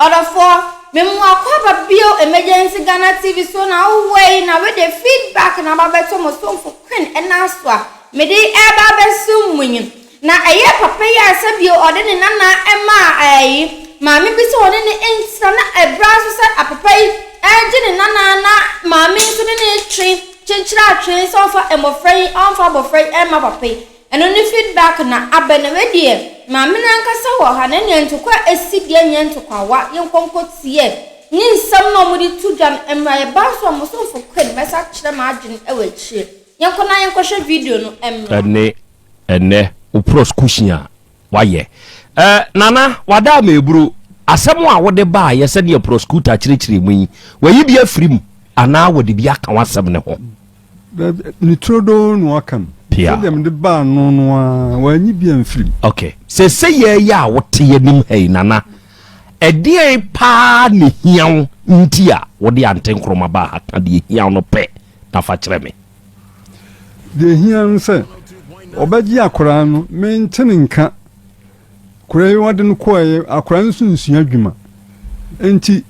Other for Memoir Bio Emergency Ghana TV so now way now with the feedback and about better most for Queen and Naswa. May they ever soon winning. Now a year papa ya sabio or then Nana Emma Mammy be so in the instant a brass set a papa and Nana Mammy to the tree. Chinchilla trains off and more free on for free and my papa. And only feedback na abenewedia. Mammy Nanka saw her and to quite a CDN to Kawa, young Concord CA. Need some normally to jam and my boss was so for quick message the margin away. Young Kona question video no and ne upros cushia. Why, Nana, wada me bro. Asamoa what the buy, yes, and your proscuta chiri me. Where you be a free, and now would be a kawan 7 home. Nitrodo Nwakam. Pia. Them the bar no when you be free. Okay. Say ya what ye nim hey Nana. E dear pa ni hian ntia what the anten kroma ba hata di hian no pe na fa kire me. The hian say obaji akora no maintain nka. Kure wade no koye akora nso nsua adwuma. Enti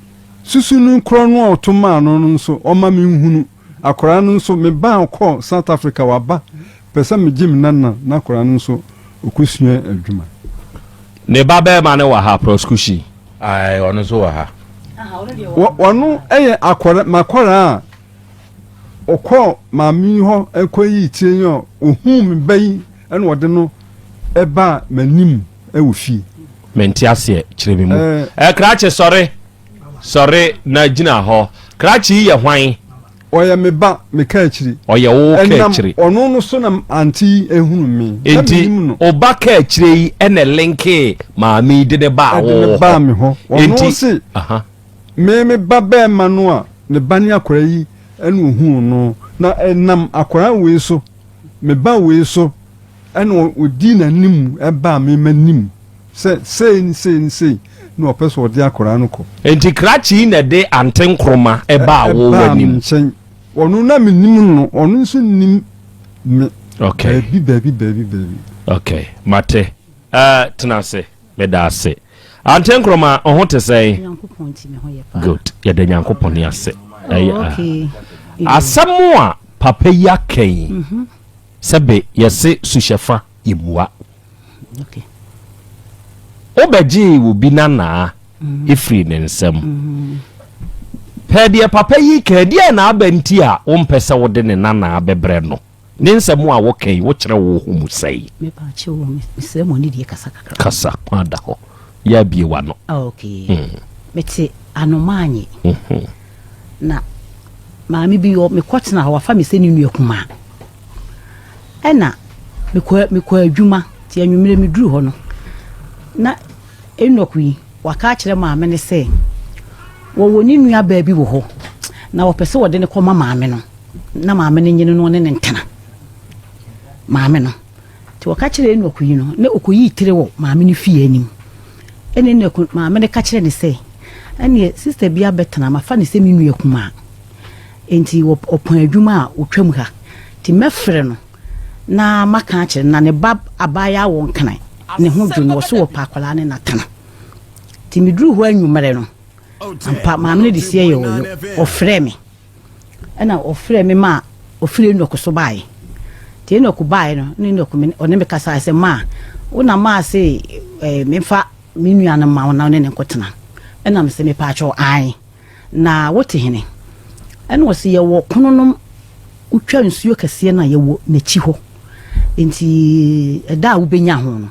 susu no kro no otoma no nso oma me nhunu akora no nso me ba ko South Africa waba. Pesa me jim nana na akora no nso okusua adwuma. Ne baba ma ne wa ha proskushi. Ai ono so wa ha. Wonu eye akora makora okọ maami ho ekoyi tienyo ohum bai ene wode no eba manim ewufi menti ase kire me mu krache sorry na gina ho krache ye hwan oya me ba me ka akiri oya wo ka akiri ono no so na anti ehunu me enti oba ka akiri yi ene linke maami de ba wo ba me ho ono si aha me ba ba ma no a ne bani akora yi enu hu no na enam akora we so me ba we so enu odi na nim eba me manim say no opeso odi akora no ko enti krachi na de anten kroma eba wo wanim onu na menim no onu nso nim me okay baby okay mate tenase me da ase anten kroma ohun te say good ya de nyankopon ni ase okay asamoa papa ya kai sebe yese sushefa ibua okay obeji wo bi nana ifri ne nsem pede papa yi ka dia na abenti a wo mpese wo de ne nana abebre no ne nsem a wo kai wo kire wo humu sai me pa che wo me mo ni die kasa kakra kasa kwada ho ya biewa no okay meti anomanyi na maami bi yo me kwatena ha wafa me seni nu akuma ena me kwa adwuma ti anwumire me duru ho no na enokui waka kire maame ne se wo woni nua ba bi wo ho na wo pese wo de ne koma maame no na maame ne nyine no ne ntana maame no ti waka kire enokui no ne okoyi tire wo maame ne fie anim ene ne maame ne ka kire ne se ene sister bia betana mafa ne se me nua akuma enti opon adwuma a otwam ha ti mefre no na maka kire na ne bab abaya wo nkan ne ho dwu no so wo pa akwala ne natana ti midru ho anwumere no ampa maamne de sie ye wo ofre me ena ofre me ma ofre no ko so bae ti no ko bae no ni no ko me one me kasa se ma una ma se me fa me nua na ma na ne nkotena ena me se me pa cho ai na wote hene ena wo se ye wo kononom utwa nsuo kase na ye wo na chi ho enti eda wo benya ho no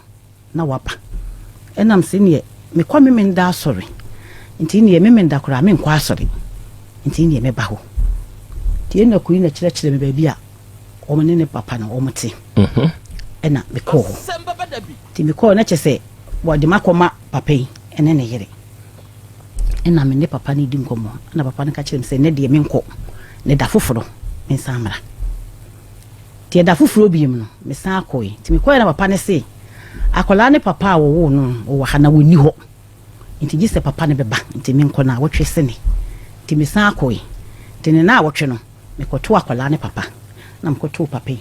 na wapa enam se ne me kwa me nda asori enti ne me nda kora me nkwa asori enti ne me ba ho tie na kuyi na kire me ba bia o me ne papa na o mte ena me ko ho ti me ko na chese wo de makoma papa yi ene ne yire ena me ne papa ni di nkomo na papa ne ka kire me se ne de me nko ne da foforo me samra ti da foforo bi mu no me sa akoyi ti me ko na papa ne se akola ne papa wo no wo ha na woni ho nti gise papa ne beba nti me nko na wotwe sene nti me san akoyi tene na wotwe no me koto akola ne papa na mkoto papa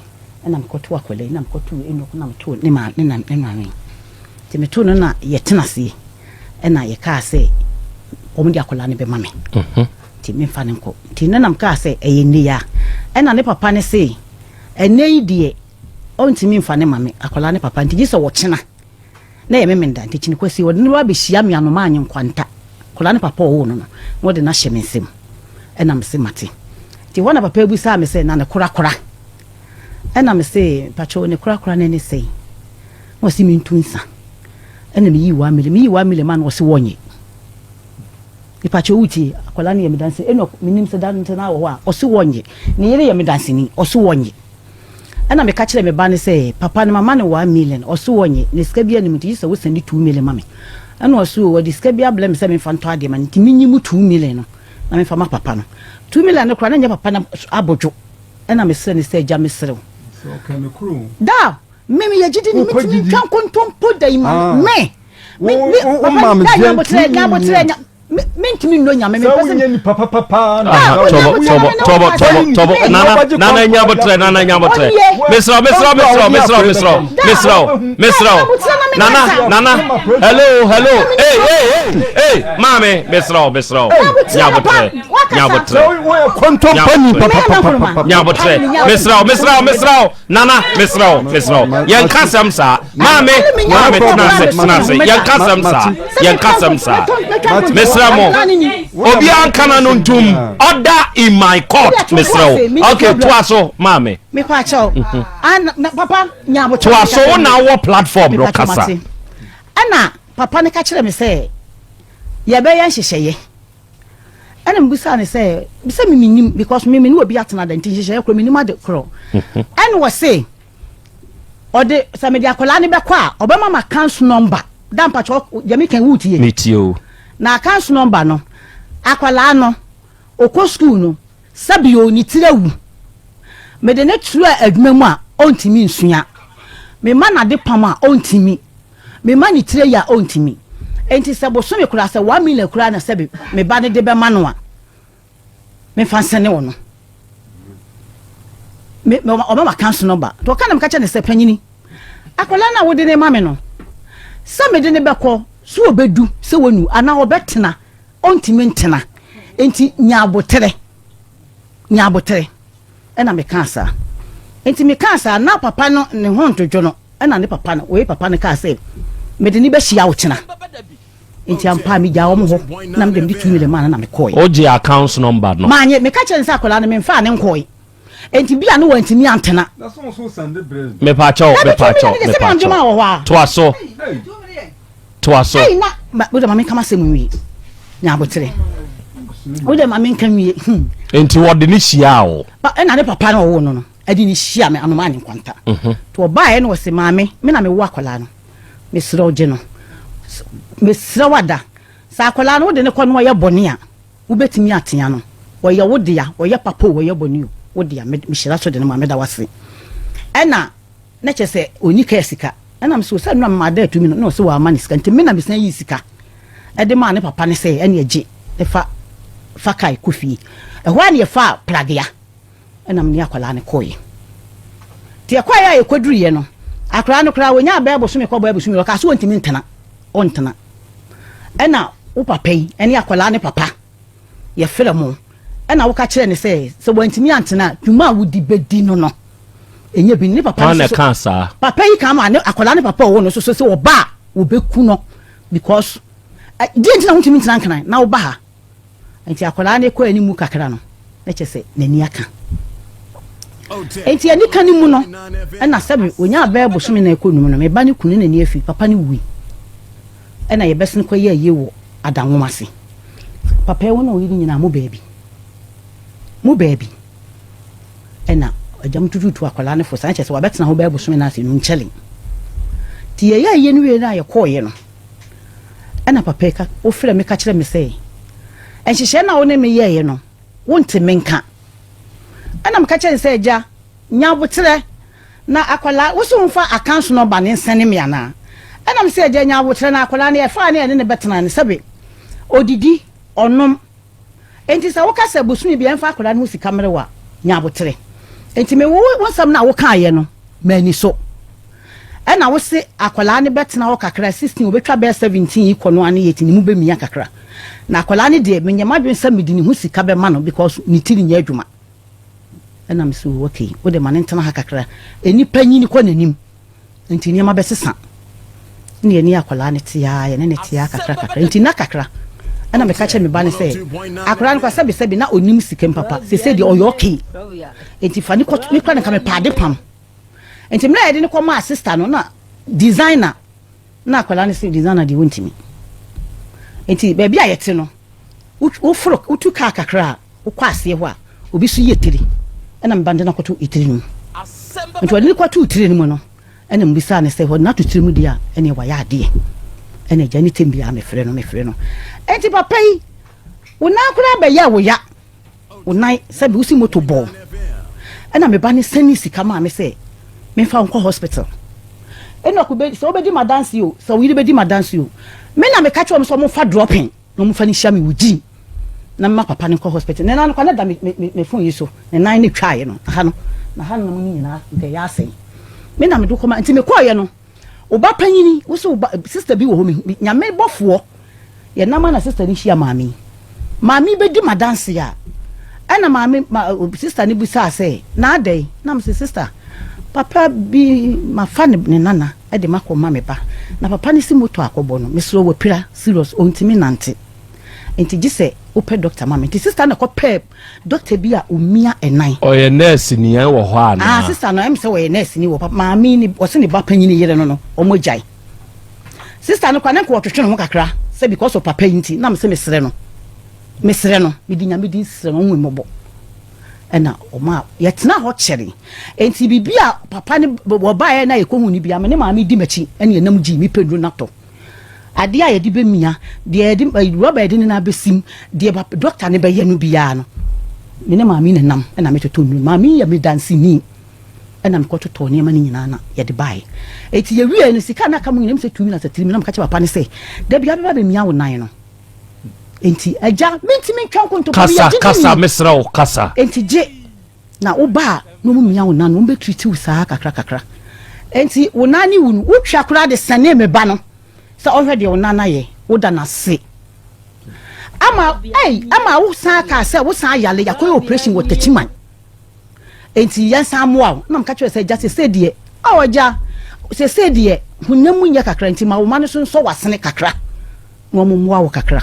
na mkoto akola na mkoto eno na mto ne ma ne na nti me to no na ye tenase na ye ka se omo di akola ne be mame ti me fa ne nko ti na nam ka say eye ne ya e na ne papa ne say ene yi die onti me fa ne mame akola ne papa nti gise wo chena na ye memenda nti chini kwesi wo ne wa be hia me anoma anyi nkwanta akola ne papa wo no wo de na hye me nsem e na me se mate ti wona papa ebu sa me say na ne kora e na me say pacho ne kora ne say wo si me ntunsa e na me yi 1 million man wo se wonye ipacho uti akola ne ye medanse eno minim se dan ntena wo a o se wonye ne yere ye medanse ni o se wonye ana me ka kire me ba ne say papa ne mama ne 1 million o se wonye ne ska bia ne mti se wo send 2 million mame ana o se wo di ska bia bla me se me fa nto ade man ntiminyi mu 2 million no na me fa ma papa no 2 million ne kura na nya papa na abojo ana me se ne say ja me serew so kan kru da me ye gidi ni mitimi twan kontompo dai ma me mentimi no nyame me pese ni papa tobo nana nyabotre misra nana hello hey mame misra nyabotre kontompani papa nyabotre misra nana misra yankasam sa mame tunase yankasam sa Mesramo obi ankana no ntum order in my court mesrawo okay twaso mame me kwa cho papa nyabo twaso na wo platform ro kasa ana papa ne ka kire me say ye be yan hyehyeye ana mbusa ne say bisa me minim because me ni obi atena da ntin hyehyeye kro me ni ma de kro ana wo say ode sa me dia kola ne be kwa obema ma council number dan pa cho yemi kan wutie metio na account number no akwala no okọ school no sabio ni tirewu me de ne tru adwuma mu a ontimi nsua me ma na de pam a ontimi me ma ni tire ya ontimi enti sebo so me kura se 1 million kura na sebe me ba ne de be ma no a me fa sene wo no me obama account number to kana me ka che ne se panyini akwala na wo de ne ma me no sa me de ne be ko so obedu se wonu ana obetena ontimi ntena enti nyabotere ena me kansa enti me kansa na papa no ne hontodwo no ena ne papa no we papa ne ka se me de ni be hia wo chena enti ampa mi ja wo mo na me de 2 million man na me koi oje account number no manye me ka chensa akola na me mfa ne nkoi enti bia no wantimi antena na so sande bread me pacho twaso hey na we de mama kama se mu wi nyabotere we de mama kan wi enti wode ni hia wo ba na ne papa no wo no adi ni hia me anoma ni kwanta to ba no se mame me na me wo akola no me sira oje no me sira wada sa akola no de ne ko no ye bone a wo betimi atea no wo ye wo de ya wo ye papa wo ye bone wo de ya me hira so de no mame da wase ena na chese oni ka sika ena me so se no ma da 2 million no se wa mani sika nti me na me san yi sika e de ma ne papa ne se ene age e fa kai kofi e ho ane fa plagya ena me akola ne koyi ti akwa ya e kwaduru ye no akra no kra wonya ba eboso me kwa ba eboso me ka so ntimi ntena ontena ena wo papa yi ene akola ne papa ye fere mo ena wo ka kire ne se wantimi antena dwuma wo di bedi no enye bi ne papa so cancer papa yi kama ne akola ne papa wo no so se wo ba wo beku no because di ntina ntimi ntena kan na wo ba ha enti akola ne ko ani mu kakra no na chese nani aka enti ani kan mu no na sabe onya ba eboso me na ekonum no me ba ne kunu na ni afi papa ne wi na ye besen ko ye wo adanwomase papa wo na oyiri nyina mu baby na ajam tututu akola ne fosa chese wa betena ho ba eboso me na afi no nchele ti ye no we na ye ko ye no na papa ka o frɛ me ka kyerɛ me sɛ enhyehyɛ na wo ne me ye no wonte menka ana me ka kyerɛ sɛ agya nya botere na akola wo so mfa account number ne nsene me ana ana me sɛ agya nya botere na akola ne e fa ne ne betena ne sɛbe odidi onom enti sɛ wo ka sɛ bosumi bia mfa akola ne ho sika merewa nya botere enti me wo sam na wo ka ye no mani so na wo se akwala ne betena wo kakra 16 obetwa be 17 ikono ane yeti ni mu be mia kakra na akwala ne de menyama dwen sa medi ni hu sika be ma no because ni tiri nya adwuma na me so okay wo de mane ntena ha kakra eni panyini ko nanim nti ni ma be sesa ne eni akwala ne tia ye ne tia kakra nti na kakra ana me kache me ba ne se akwala ne kwa sabi na onim sika papa se de oyo okay nti fani ko me kwa ne ka me pade pam enti mna yede ne ko ma sister no na designer na akwala ne se designer di wontimi enti ba bia yete no wo fro utu ka kakra wo kwase ho a obi su yetiri ena mbande na koto itiri mu enti wadi ko to itiri mu no ena mbisa ne se ho na to itiri mu dia ena wa ya ade ena jani tembi a me frɛ no enti papa yi wo na akura ba ya wo ya wo nai sabi usi moto ball ena me ba ne sani sika ma me se me fa nko hospital eno ko be so obedi madansi o so we be di madansi o me na me catch am so mo fa dropping no mo fa ni hia me wuji na ma papa ne nko hospital na na ko na da me phone yi so na nan ne twae no ha no na ha no mo ni nyina de ya sei me na me do ko ma nti me ko ye no oba panyini wo so sister bi wo ho me nyame bofo ye na ma na sister ni hia maami be di madansi ya ana maami sister ni bi sa say na dai na me sister papa bi mafa ne nana e de makoma me ba na papa ni si moto akobo no me so wo pira serious ontimi nante enti gise ope doctor mama enti sister na ko pe doctor bi a omia enan oye nurse ni en wo ho ana sister no em se wo nurse ni wo papa maami ni wo se ne ba panyi ni yere no omojai sister no kwa ne ko twetwe no kakra se because of papa enti na me se mesre no me di nyame di sre no nwembo ena oma yetna ho kyere enti bibia papa ne wobae na yekohu ni bia me ne maami di machi ene enam gi mi pedro nato ade a yedi be mia de yedi roba yedi na besim de doctor ne be ye no bia no me ne maami ne nam ena me toto mi maami ya me dansi ni ena me kototo ne ma ni nyina na yedi bae enti ye wie no sika na ka mu nyina me se 2 minutes 3 minutes ka che papa ne se de bia be mia wo nan no enti aja minti min twa konto kasa mesra o kasa enti je na oba no mu mia wo nan no be treat u saa kakra enti wo nani wu no utwa kura de sane me ba no sa ohwe de wo nana ye wo da na se ama wo saa ka se wo saa yale yakoy operation wo tachiman enti yan sa moa na mka twa se ja se de awoja se de hunyamu nya kakra enti ma wo ma no so wasene kakra no mo moa wo kakra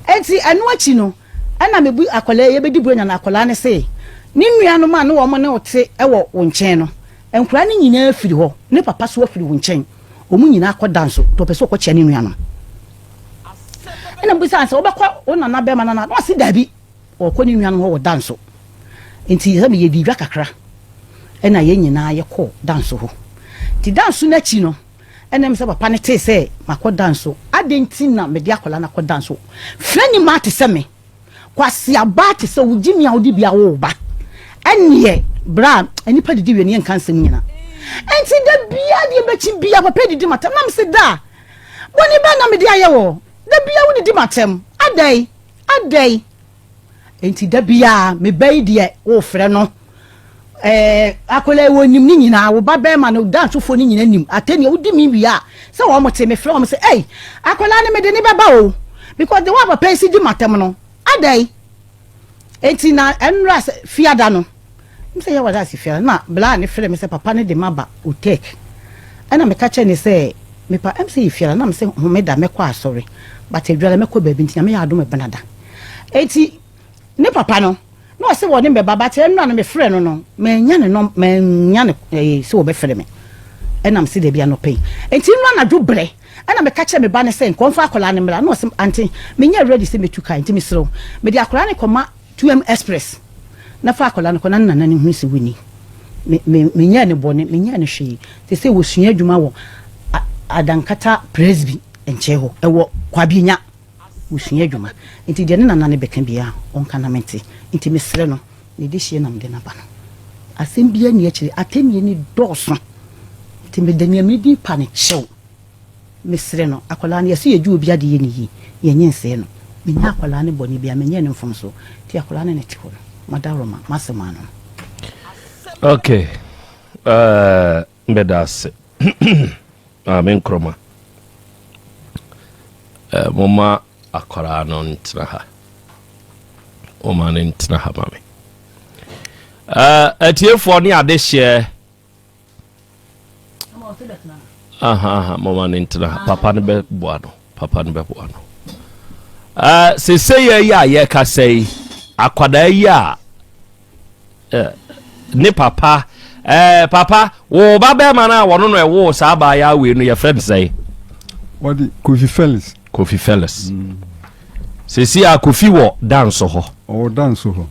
enti anu achi no ana mebu akwala ye bedi buanya na akwala ne se ni nua no ma no wo mo ne ote ewo wo nchen no enkura ne nyina afiri ho ne papa so afiri wo nchen o mu nyina akoda nso to pese ko kye ne nua no ana bu sanse obekwa ona na be ma na no se dabi o ko ne nua no ho wo danso enti he me ye di dwa kakra ana ye nyina ye ko danso ho ti danso na chi no enem se papa ne te se makoda nso adenti na me dia kola na koda nso frani mate se me kwase abate se wugimi a wodi bia wo ba enie bra anipa didi we ne kansem nyina enti da bia de bechi bia papa didi matam na me se da boni ba na me dia ye wo da bia wo didi matam adai enti da bia me bai de wo frɛ no akola wo nim ni nyina wo ba be ma no dance fo ni nyina nim ateni wo di mi bia se wo mo te me frɛ wo se akola ne me de ni baba o because the one papa si di matam no adai enti na enra fiada no mse ya wada si fiada na bla ne frɛ me se papa ne de maba o take ana me ka che ne se me pa mse fiada na me se ho me da me kwa asori but edwala me ko ba bi ntia me ya ado me benada enti ne papa no no se wo ne be baba te enra no me frɛ no menya ne se wo be frɛ me enam se de bia no pay enti nwa na dwobre ana me ka che me ba ne se nkonfa akola ne mra no se anti menya ready se metuka enti me sro me de akola ne koma 2M express na fa akola ne kona nana ne hu se wini menya ne bone menya ne hwe te se wo sua adwuma wo adankata presby enche ho ewo kwabinya wo sua adwuma enti de ne nana ne beka bia onka na mente enti me sre no ne de hie nam de na ba no asem bia ne akire atemi ni doso enti me de ne mi di pane chew mesre no akola ne yesu yeju obi ade ye ni yi ye nyense no menya akola ne boni bia menye ne mfom so ti akola ne ti ho no madaroma masema no okay bedas Amen kroma. Mama akwara no ntra ha. O man ntra ha mame. Atiefo ni ade hye. Mama ntra ha. Papa ne be boano. Se say ya ye ka say akwada ya ne papa papa wo ba be mana wono no e wo sa ba ya we no your friend say what the Kofi Fellas se si a Kofi wo dance ho o dance ho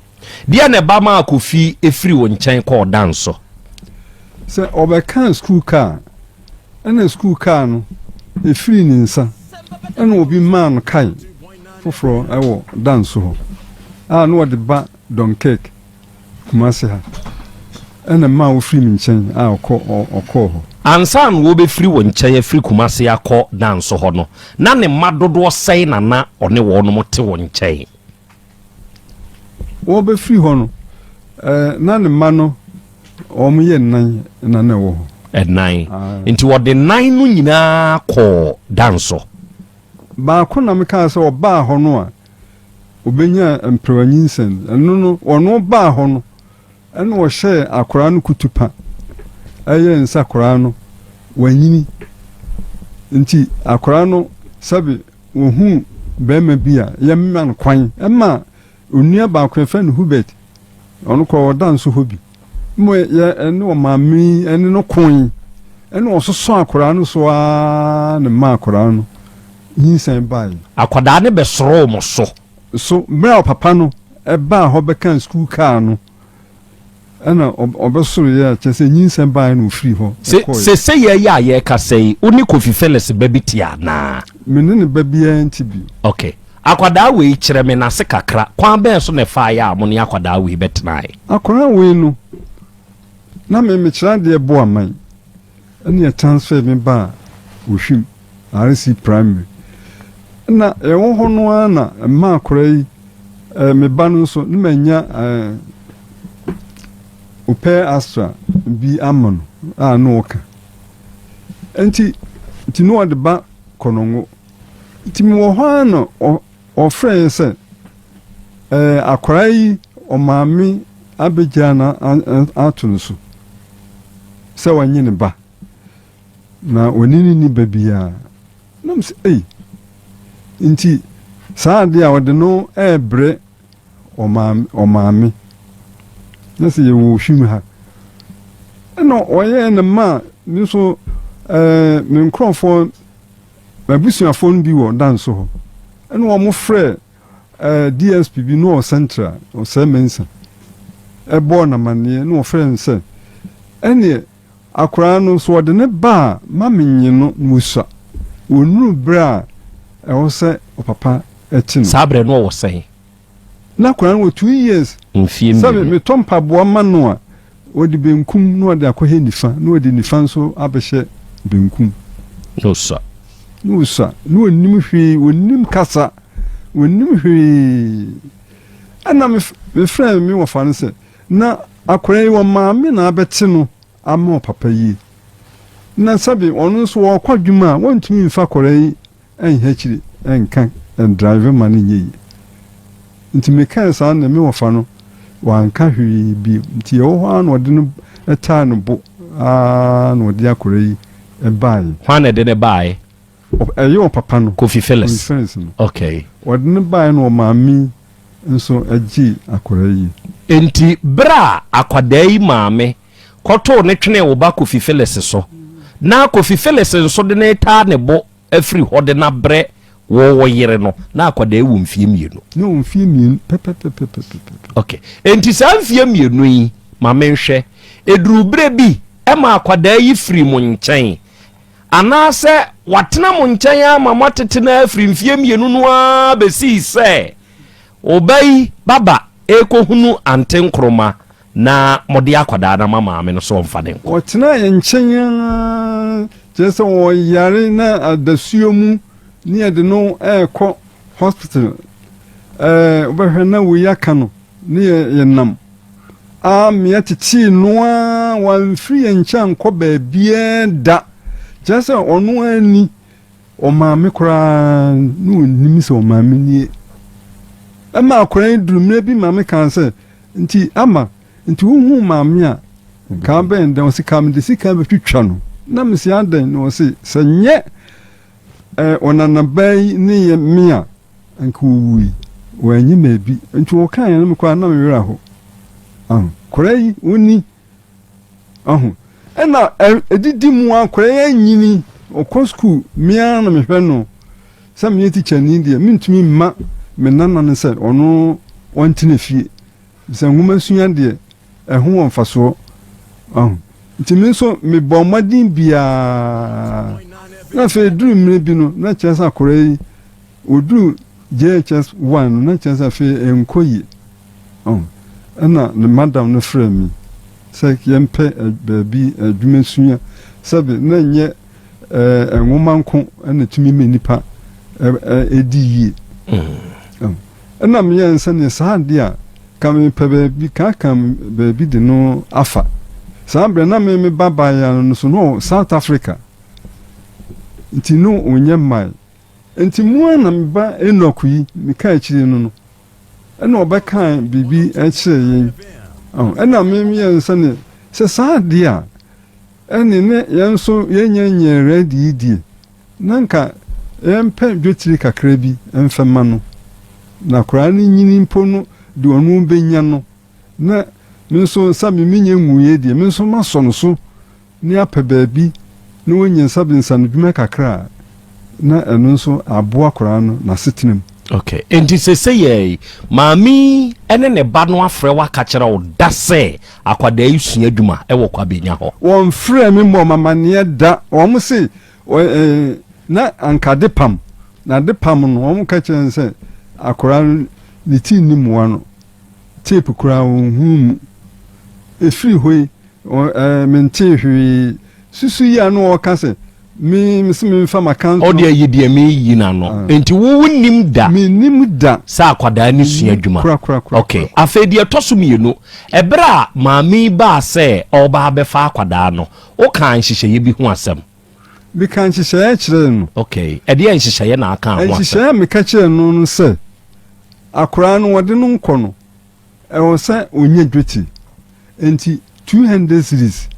dia ne ba ma Kofi efiri wo nchen ko dance se obekan school car ana school car no efiri ni nsa ana obi man kai foforo ewo dance ho no de ba don cake kumase ha ana ma wo free nchen okọ ho ansan wo be free wo nchen free kumase akọ dance ho no na ne madodo sei na one wo no mote wo nchen wo be free ho no na ne ma no o mo ye nan na wo ho nine nti wo de nine no nyina kọ dance ba ko na me ka se oba ho no a obenya emprawanyinsen no ono ba ho no eno wo hye akora no kutupa aye nsa akora no wanyini nti akora no sabe wo hu bema bia yemma no kwan ema onua ba akora fa no Hubert ono ko dance ho bi mo ye eno mami ene no kon eno ososo akora no so a ne ma akora no yinsen bai akwada ne be soro mo so bra papa no eba ho bekan school car no ana obesoro ya chese nyinsen ban no free ho se ya ye ka sei oni Kofi Fellas babitia na menene babia ntibi okay akwada we kire me na se kakra kwan ben so ne fa ya mo ne akwada we betnai akwara we no na me kira de bo aman ani transfer me ba wohwim RC primary na ewo ho no ana ma akwara yi me ba no so ne manya upe astra bi amon no oka enti no de ba konongo enti mi wo ho no o friend se akwara yi o maami abegya na atunu so se wanyi ne ba na onini ni babia nam se enti saa de a wode no ebre o maami nasi ye wo hwim ha no oye na ma ni so me nkrofo mabusuafo no bi wo dance ho eno wo mo frɛ DSP bi no central o semensa ebo na mane no frɛ nse ene akora no so de ne ba ma menyi no musa onuru bra wo se o papa etino sabre no wo sei na akora no 2 years mfie sabe me tompa boa ma no a odi benkum no ode akɔhe nifa no odi nifa nso abɛhye benkum no sa no onim hwe onim kasa onim hwe ana me frɛ me wo fa no sɛ na akora yi wo ma me na abɛte no ama papa yi na sabe ɔno nso wɔ kwadwuma wɔntumi mfa akora yi enhakiri enkan and drive man yi nti me kan sa na me wo fa no wanka hwi bi nti wo ho an wode no eta no bo no wode akora yi ebai hwan de ne bai eyo papa no Kofi Fellas okay wode ne bai no maami nso agi akora yi enti bra akwada yi maame koto ne twene wo ba Kofi Fellas so na Kofi Fellas nso de ne ta ne bo afiri hode na bre wo yere no na akwada ewu mfie mienu no mfie mienu pepe okay enti sa mfie mienu yi maame nhwe eduru bre bi e ma akwada yi firi mu nchen anase watena mu nchen ya ma matete na afiri mfie mienu no a besi se obai baba ekohunu antenkroma na mode akwada na mama me no so mfa den watena nchen ya jese wo yare na adasuo mu ni ade no ekọ hospital obehwe na wo yaka no ni yenam me atiti no a wan free enchan ko ba bia da Just onu ani o maame kura no nim se o maame nie. Ama akora ndurumre bi maame kan se nti ama nti hu maame a ka ben den se kam de sika be twitwa no. Na mesi adan no se senye onana bai ni ye mia anku wi wanyi mebi nti wo kan ya mkwa na mewera ho korai uni ena edidi mu akora ya nyini okọ school mia na mehwe no sam ye teacher ni dia mintumi ma menana ne se ono wantine fie se nguma sunya de eho wonfaso nti me so me bọ madin bia na fe duru mre bi no na chesa korai odu JHS 1 na chesa fe enkoyi ana ne madam no frame se yempe baby adwumesunya sabe na nye enwomanko ana tumi menipa ediyi ana me yansa ne saade a kam pe baby kam baby de no afa sambre na me baba ya no so no South Africa nti no onye mai nti mu na mba enoku yi meka akire no ena obekan bibi akire yin ena me yansa ne se saade a ene ne yanso yenye ready die nanka empe dwetiri kakra bi emfema no na kora ni nyini mpo no de onu benya no na minso sami minye nwuye die minso maso no so ni apɛ baabi na wonye sabi nsanu dwuma kakra na eno nso aboa kora no na setinam. Okay, enti seseye maami ene ne ba no afre wa ka kire wo da se akwada yusua dwuma e wo kwa benya ho won frɛ me mo mama ne da won se na ankade pam na de pam no won ka kire nse akora ni ti ni mo ano tape kora wo efiri hoi mente hwi susu ya no o ka se mi fa makan o de yedie mi yi na no enti wo nim da mi nim da sa akwada ni sua dwuma. Okay, afedi etoso mienu ebra maami ba se oba befa akwada no o kan hihye bi hu asem bi kan hihye kire no. Okay, e de hihye na aka ho asem hihye me ka kire no se akora no wode no nko no e wo se onye dweti enti 200 series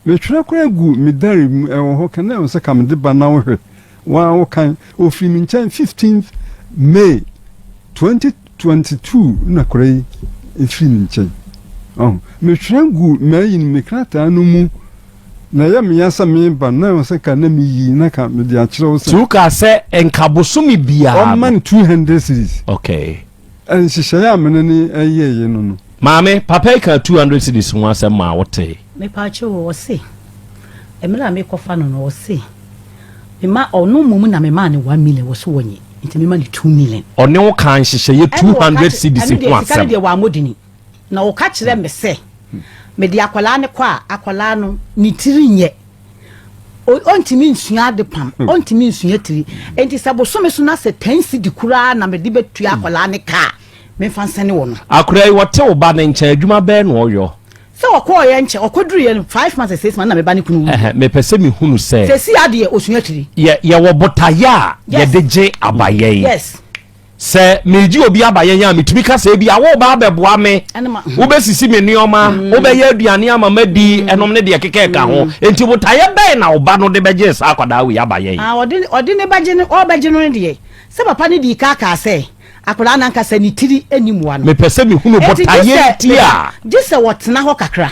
me twa kwa gu me dari ho kana wo se kam de ba na wo hwe wa wo kan ofiri mi nchen 15th May 2022 na kore efiri mi nchen me twa gu me yin me krata no mu na ya me yasa me ba na wo se kana mi yi na ka me de a kire wo se tu ka se enkabosumi bia o man 200 series. Okay, en shisha ya menene ayeye no Mame, papa ka 200 cedis ho asem ma wote. Me pa che wo se. Emira me kofa no wo se. Me ma onu mumu na me ma ne 1 million wo so wonye. Nti me ma ne 2 million. One wo kan hyehyɛ ye 200 cedis ho asem. Ka wa modini. Na wo ka kire me se. Me de akwala ne kwa akwala no ni tiri nye. Ontimi nsua de pam. Ontimi nsua tiri. Enti sabo so me so na se 10 cedi kura na me de betua akwala ne ka. Me fansane wo no akura wote wo ba ne ncha adwuma be no oyo se okọ ye nche okoduru ye 5 months 6 months na me ba ne kunu me pese me hunu se se si ade osua tiri ye wo botaya ye deje abaye. Yes, se meji obi abaye ya metumi ka se bi awo ba beboa me wo be sisi me nioma wo be ye aduane amama di enom ne de keke ka ho enti botaya be na wo ba no de beje sa akwada we abaye odi ne baje ne o baje no de se papa ne di ka se akola na nka sani tiri animu ano me pese me hunu botaye tia gise wotena ho kakra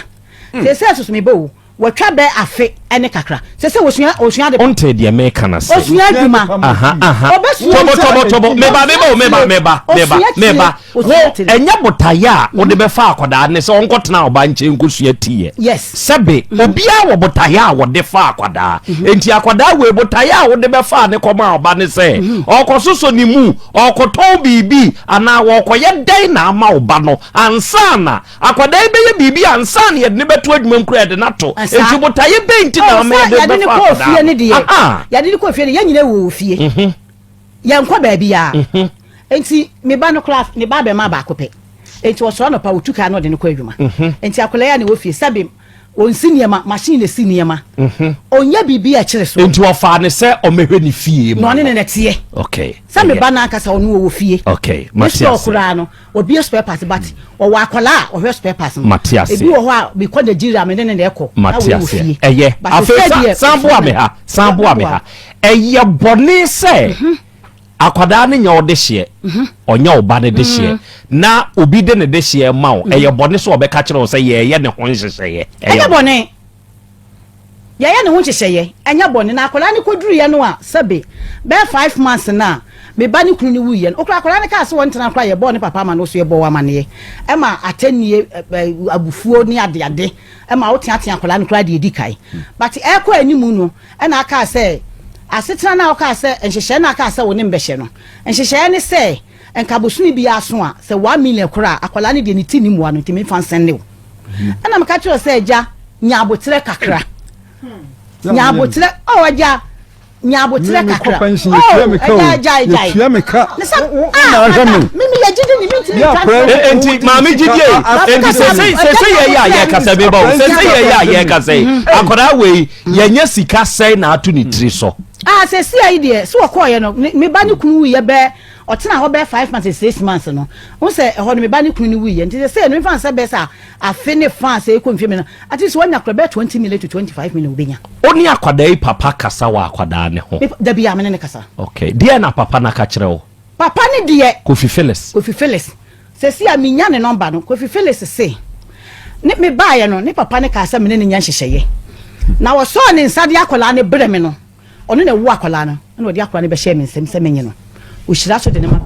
se so me bo watwa be afe ene kakra se osua de onte de me kana se osua duma tobo meba wo enya botaye a wo de be fa akoda ne se onkotena oba nche nkosua tie. Yes, sebe obia wo botaye a wo de fa akoda enti akoda we botaye a wo de be fa ne koma oba ne se okososo ni mu okoton bibi ana wo koye den na ama oba no ansana akoda be ye bibi ansana ye ne beto adwuma nkura de nato enti botaye be nti na ama de be fa akoda ya de ko fie ne ya nyina wo fie ya nkwa ba bia enti me ba no class me ba be ma ba ko pe enti wo so no pa otuka no de no kwa adwuma enti akola ya ne wo fie sabe on senior machine senior ma onye bibi a kire so enti ofa ne se o mehwe ni fie no ne ne tie okay sa me ba na aka sa onu wo fie okay Matias okura no obi spare part but o wa akwala o hwe spare part Matias ebi wo ho a bi ko Nigeria me ne ekọ Matias eye afesa sambo ame ha eye boni se akwada ne nya ode hye onya oba ne de hye na obi de ne de hye ma o eye boni so obeka kire o se ye ne ho nhyehyeye eye boni ye ne ho nhyehyeye enya boni na akwada ne koduru ye no a sebe be 5 months na me ba ne kunu ni wuye no okra akwada ne ka se won tena kra ye bo ne papa ma no so ye bo wa ma ne e ma atenie abufuo ni ade e ma wotia akwada ne kra de edikai but e ko animu no e na aka se asetena na oka se enhyehyɛ na aka se woni mbɛhyɛ no enhyehyɛ ne se enkabosuni bi aso a se 1 million kora akwala ne de ne tini mu ano timi fa nsɛnne wo ana meka kyerɛ se agya nyabotere kakra nyabotere o agya nyabotere kakra ya meka mimi ya gidi ni mintimi enti maami gidi enti se ye kasa be ba o se ye kasa akwala we ye nya sika sai na atu ni tiri so se si ai de so ko ye no me ba ni kunu ye be otena ho be 5 months 6 months no won se ho no me ba ni kunu ni wi ye nti se no me fan se be sa afi ne fan se ko mfie me no ati so nya kro be 20 million to 25 million obenya oni akwada yi papa kasa wa akwada ne ho da bia me ne kasa okay dia na papa na ka kire wo papa ni de Kofi Phyllis se si a minya ne number no Kofi Phyllis se ne me ba ye no ne papa ne ka sa me ne nya hyehyeye na wo so ne nsade akola ne bre me no ono na wu akola no na odi akola ne be share me nsem se menye no o shira so de ne ma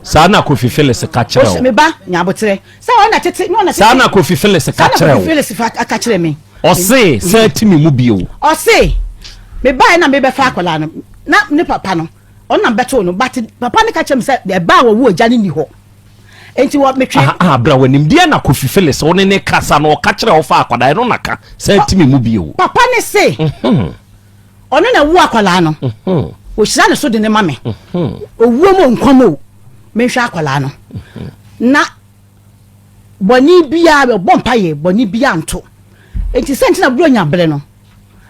sa na Kofi Phyllis ka kire wo me ba nya abotere sa ona tete no na sa na Kofi Phyllis ka kire wo Kofi Phyllis aka kire me o se timi mu bio o se me ba na me be fa akola no na ne papa no ona beto no but papa ne ka kire me se e ba wo wu oja ni ho enti wo metwe bra wanim dia na Kofi Phyllis one ne kasa no ka kire wo fa akoda no naka sa timi mu bio papa ne se ono na wu akola no o shira ne so de ne mame owuo mo nkwamo me hwa akola no na boni bia be bompaye boni bia nto enti senti na bro nya bere no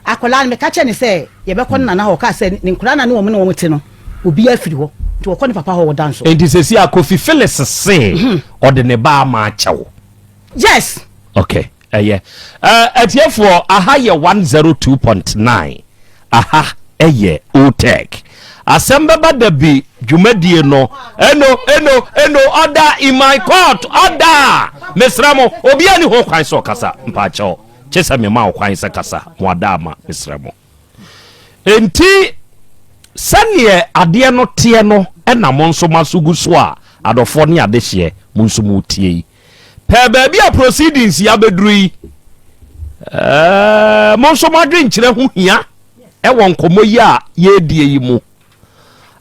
akola no me ka che ne se ye be ko na ho ka se ne nkura na ne wo me no wo te no obi afiri ho nti wo ko ne papa ho wo danso enti se si Kofi Phyllis se o de ne ba ma achawo yes okay atiefo aha ye 102.9 aha eye otek asembaba dabi dwumadie no eno order in my court order mesramo obi ani ho kwan so kasa mpacho chesa me ma kwan se kasa wadama mesramo enti sanie ade no tie no na monso masugu so a adofo ne ade hye monso mu tie pe baabi a proceedings ya beduru yi monso madwe nkyere ho hia e won komo yi a ye die yi mu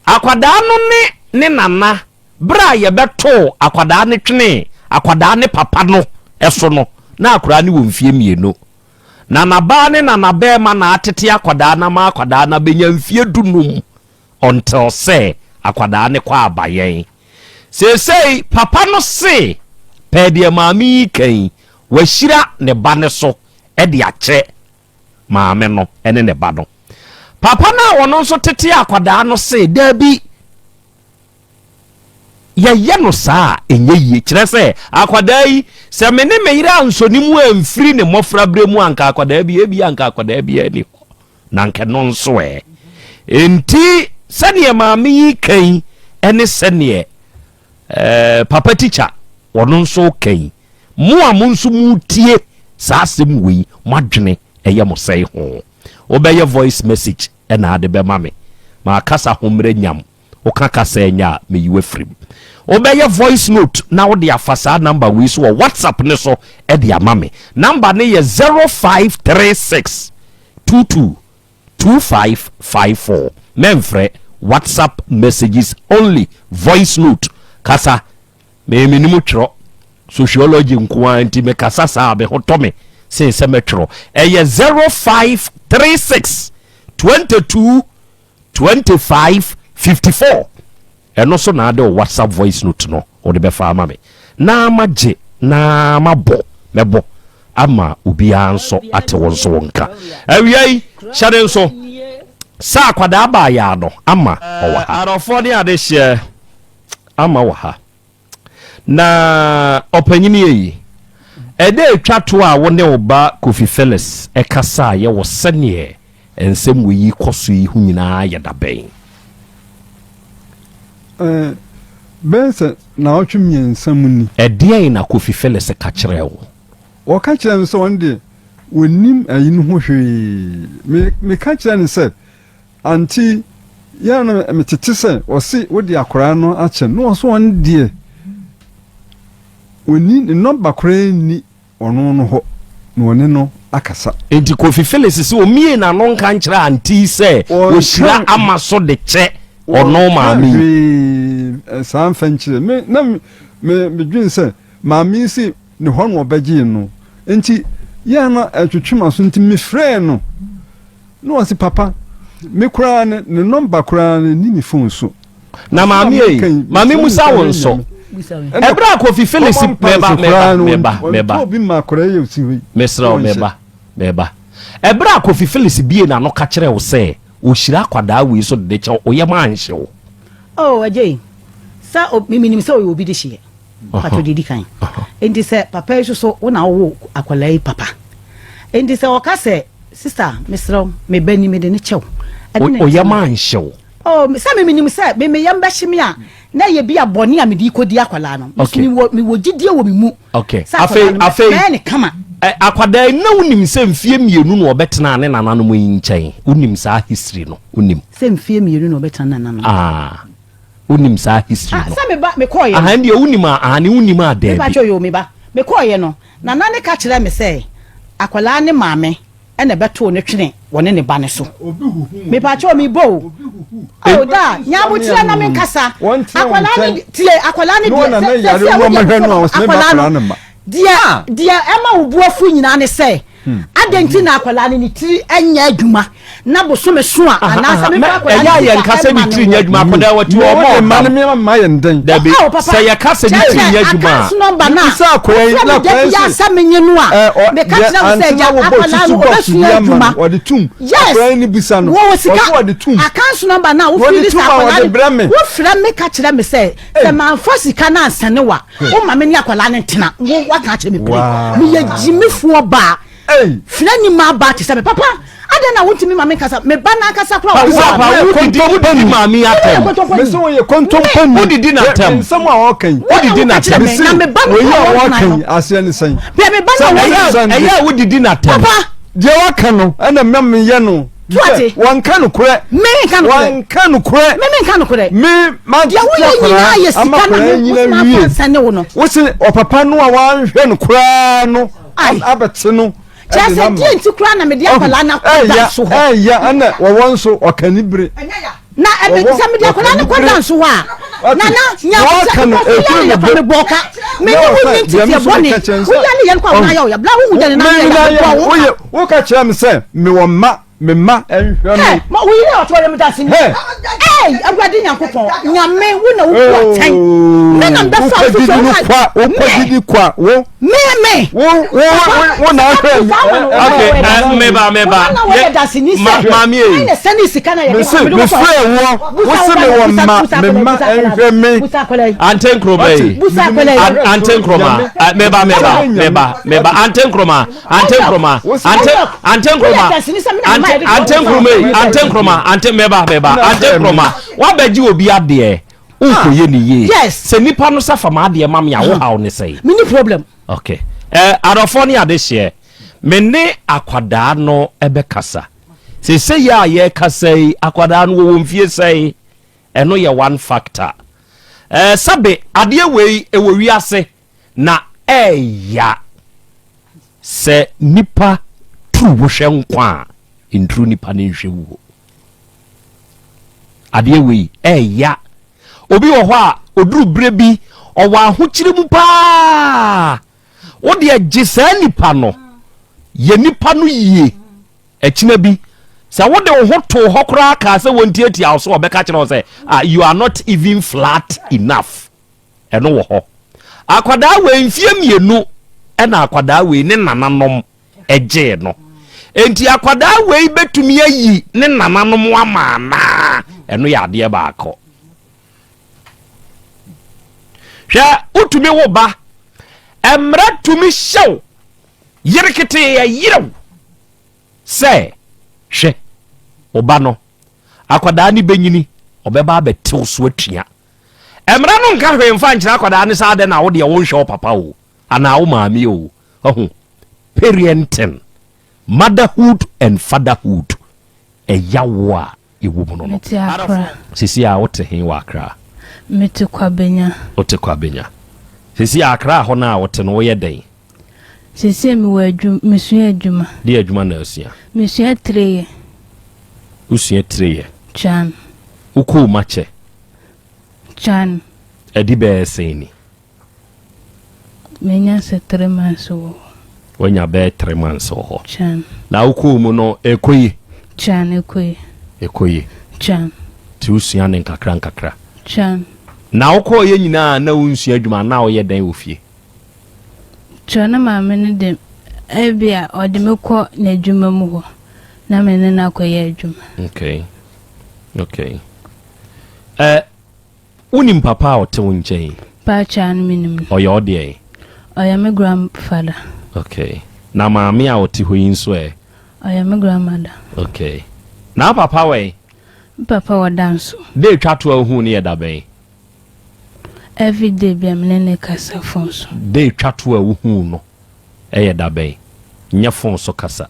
akwada no ne nana bra ye beto akwada ne twene akwada ne papa no eso no na akura ne wonfie mienu nana ba ne nana be ma na atete akwada na ma akwada na benya mfie dunum until say akwada ne kwa abayen sei papa no se pede maami kan wahira ne ba ne so e de ache maame no ene ne ba no papa na wono so tete akwada no se dabi ye no saa enye yie kire se akwada yi se me ne meyira ansonimu amfiri ne mofra bremu anka akwada bi ebi anka akwada bi ani na nke no nso enti sane maame yi kan ene sane papa teacher wono nso kan mu a mu nso mu tie saa sem wi madwene eye mo sei ho obeye voice message ena ade be mame ma kasa homre nyam o ka kasa enya me yiwe frim obeye voice note na wo de afasa number wi so WhatsApp ne so e de amame number ne ye 0536 222554 memfre WhatsApp messages only voice note kasa me minimu twro sociology nko anti me kasa sa be hotome se se metro eye 0536 222554 eno so na ade WhatsApp voice note no o de be fa ama me na maje na mabo mebo ama obiara nso ate won so wonka awiai hyade nso sa akwada ba ya no ama owa ha arofo ne ade hye ama wa ha na opanyini yi ede twato a wone oba Kofi Felix ekasa ye wo sene ensem we yi koso yi hu nyina ya daben bense na otwumye nsamuni ede na Kofi Felix ka kire wo ka kire nso wonde wonim ayin ho hwe me ka kire ne se anti ya na metete se osi wodi akora no ache no so wonde oni number kora ni ono no ho no one no akasa enti Kofi Felix se o mie na no nka nkira anti se o hira amaso de che ono maami san fanchire me dwin se maami si ne ho no obagi no enti ya na atwetwuma so nti me frɛ no wasi papa me kura ne number kura ni mi phone so na maami musa won so ebra Kofi Felix meba obi ma kura ye osi mesra meba ebra Kofi Felix bie na no ka kire wo se o hira kwada we so de che o ye ma nhye wo ajay sa miminim se o obi de hye pato de dikan enti se papa so wona wo akwalai papa enti se o ka se sister mesra me bani me de ne chew o ye ma nhye wo sa miminim se me yamba hye a na ye bia boni a me di kodi akwala no mi wo gidie wo mi mu afei ne kama akwada na unim se mfie mienu no obetena ne nananom yi nkyɛn unim sa history no unim se mfie mienu no obetena nananom unim sa history no sa me ko ye aha ndi unim ne unim a da me ba cho yo me ko ye no nanane ka kire me se akwala ne maame ene beto ne twene wone ne ba ne so me pa cho me bo da nya bo tira na me kasa akwala ne tie akwala ne dia ema ubuafu nyina ne se adenti na akwala ne tiri anya adwuma na bosome so a anasa me akwala ya nkasa ni tiri nya adwuma akwada wati o ma ne ma ye nden dabi se ya kasa ni tiri nya adwuma sa akwai na kwai ya sa menye no a me ka tira se ja akwala no obesu adwuma o de tum akwai ni bisa no o de tum akanso number na wo fili sa akwala wo fra me ka tira me se man fosika na ansanewa o ma me ni akwala ne tena wo waka che me pere me ye jimifuo ba Flani ma ba ti sabe papa ada na wonti mi ma me kasa me ba na kasa kra wo kontom ma mi atem me so ye kontom pan wo didi na atem some a okan wo didi na atem na me ba wo ye okan ase ne san me ba na wo didi na atem papa de waka no ana mem ye no wanka no kure me wanka no kure me ma dia wo ye nyina ye sika na mo sane wo no wo se o papa no a wan hwe no kura no abete no Just a to crown and media palana. Ya ana wo wonso okanibre. Na ebe media palana kwanda so wa. Na nya wo boka. Me ni win ti boni. Wo ya ni yen kwa na ya bla wo de na ya. Wo ka kira me se me wo ma me ma enhwe no. Ma wo yi na otore me dase ni. Agwade nyankopon. Nyame wo na wo tan. Me na mbe fa so wo didi kwa wo. Me wo na hwe. Okay, meba mami e. Na sani sika na ya. Me se wo se me wo ma enhwe me. Anten Krobea. Anten Kroma. Meba Anten Kroma. Anten Kroma. Wa beji obi ade unkoye ni ye. Se nipa no safa ma ade ma me awo hawo ne sei. Mini problem. Okay. Arofo ni ade hye. Me ne akwada no ebe kasa. Se ya ye kasa yi akwada no wo mfie sei. Eno ye one factor. Sabe ade wei ewo wiase na ya se nipa tu wo hwe nkwa intru nipa ne hwe wo. Ade wei ya obi wo ho a oduru brebi owa ahokyire mu pa wo de agisa nipa no ye nipa no yie ekina bi sa wo de wo ho to ho kra ka se wontiati aso obeka kire wo se you are not even flat enough eno wo ho akwada we mfie mienu ena akwadaa we ne nananom eje no enti akwadaa we betumi ayi ne nananom amana eno ya ade baako hwa utumi wo ba emra tumi hyew yirikete ya yirew se hwe oba no akwadaa ni benyini obeba betew so atua emra no nka hwe mfa nkyira akwadaa ne sa de na wo de wo hwe papa wo ana wo maami o ohu parenting motherhood and fatherhood eyawa ewu no sisi a wote hen wa akra mete kwabenya wote kwabenya sisi akra ho na wote no ye den sisi mi wadu misua adwuma de adwuma na asia misua 3 usia 3 chan uku mache chan edi be seni menya se 3 months wo wanya be 3 months ho chan na uku mu no ekoyi chan ekoyi chan ti usia ne nkakra chan na ukọ ye nyina na unsia adwuma na wo ye dan ofie chan ma me ne de ebia odimekọ na adwuma mu ho na me ne na akọ ye adwuma okay unim papa o te wonchen pa chan minim oye ode oya me grandfather okay na maami a oti ho yin so oya me grandmother okay na papa we papa wa dance de twato ahu ne yeda ben every day bi am ne kasa phone so de twato ahu no yeda ben nya phone so kasa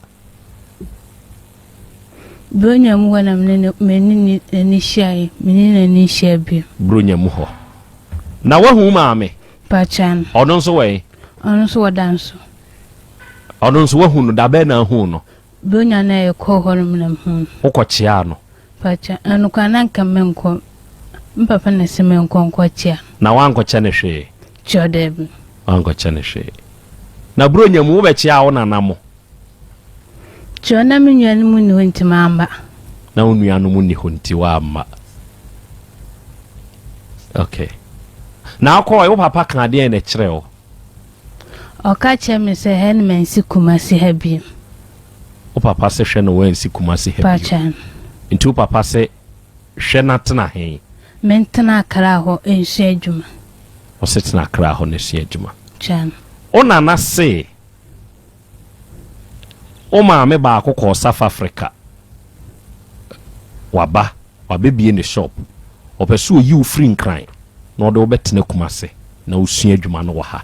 bronya mu wana menini ni shai menini ni shabi bronya mu ho na wahu maame pachan odon so we ono so wadanso odon so wahu no da be na hu no bronya na e ko horum na hu ukochia no pachan anu kana nkamenko mpapa na semenko nkochia na wankocha ne hwe chodeb wankocha ne hwe na bronya mu be chia wo nanamo chona minyan mu ni honti mamba na unuanu mu ni honti wa amma okay na akọ yo papa kan de na kire o ka cheme se hen mensi kumasi habi o papa se hwe no wensi kumasi habi pachan ntu papa se hwe na tena hen mentena kra ho ensu adwuma o se tena kra ho ne su adwuma chan ona na se o maame ba akọ South Africa wabebie ne shop opeso yi free nkran na ode obetene kumase na usua adwuma no ha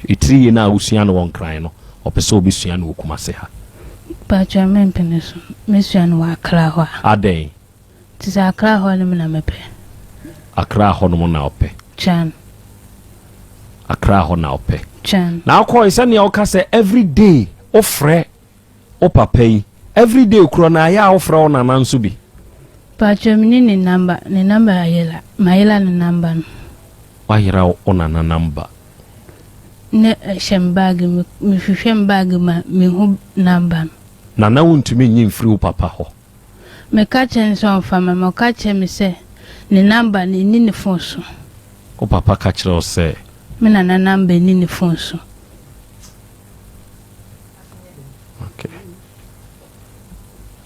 itiri na usua no won kran no opeso obesua no kumase ha pacha mempeneso mesua no akra ho aden tisa akra ho no na mepe akra ho no na ope chan akra ho na ope chan na akọ isa ne o ka se every day ofre o papa yi every day kro na ya ofre o nana nso bi pacha mini ni number ayela mayela ni number no wayira o nana number ne shembag mi shembag ma mi hu number na wuntumi nyi mfiri o papa ho me ka chen so fama me ka chen mi se ni number ni phone so o papa ka kire o se me na number ni phone so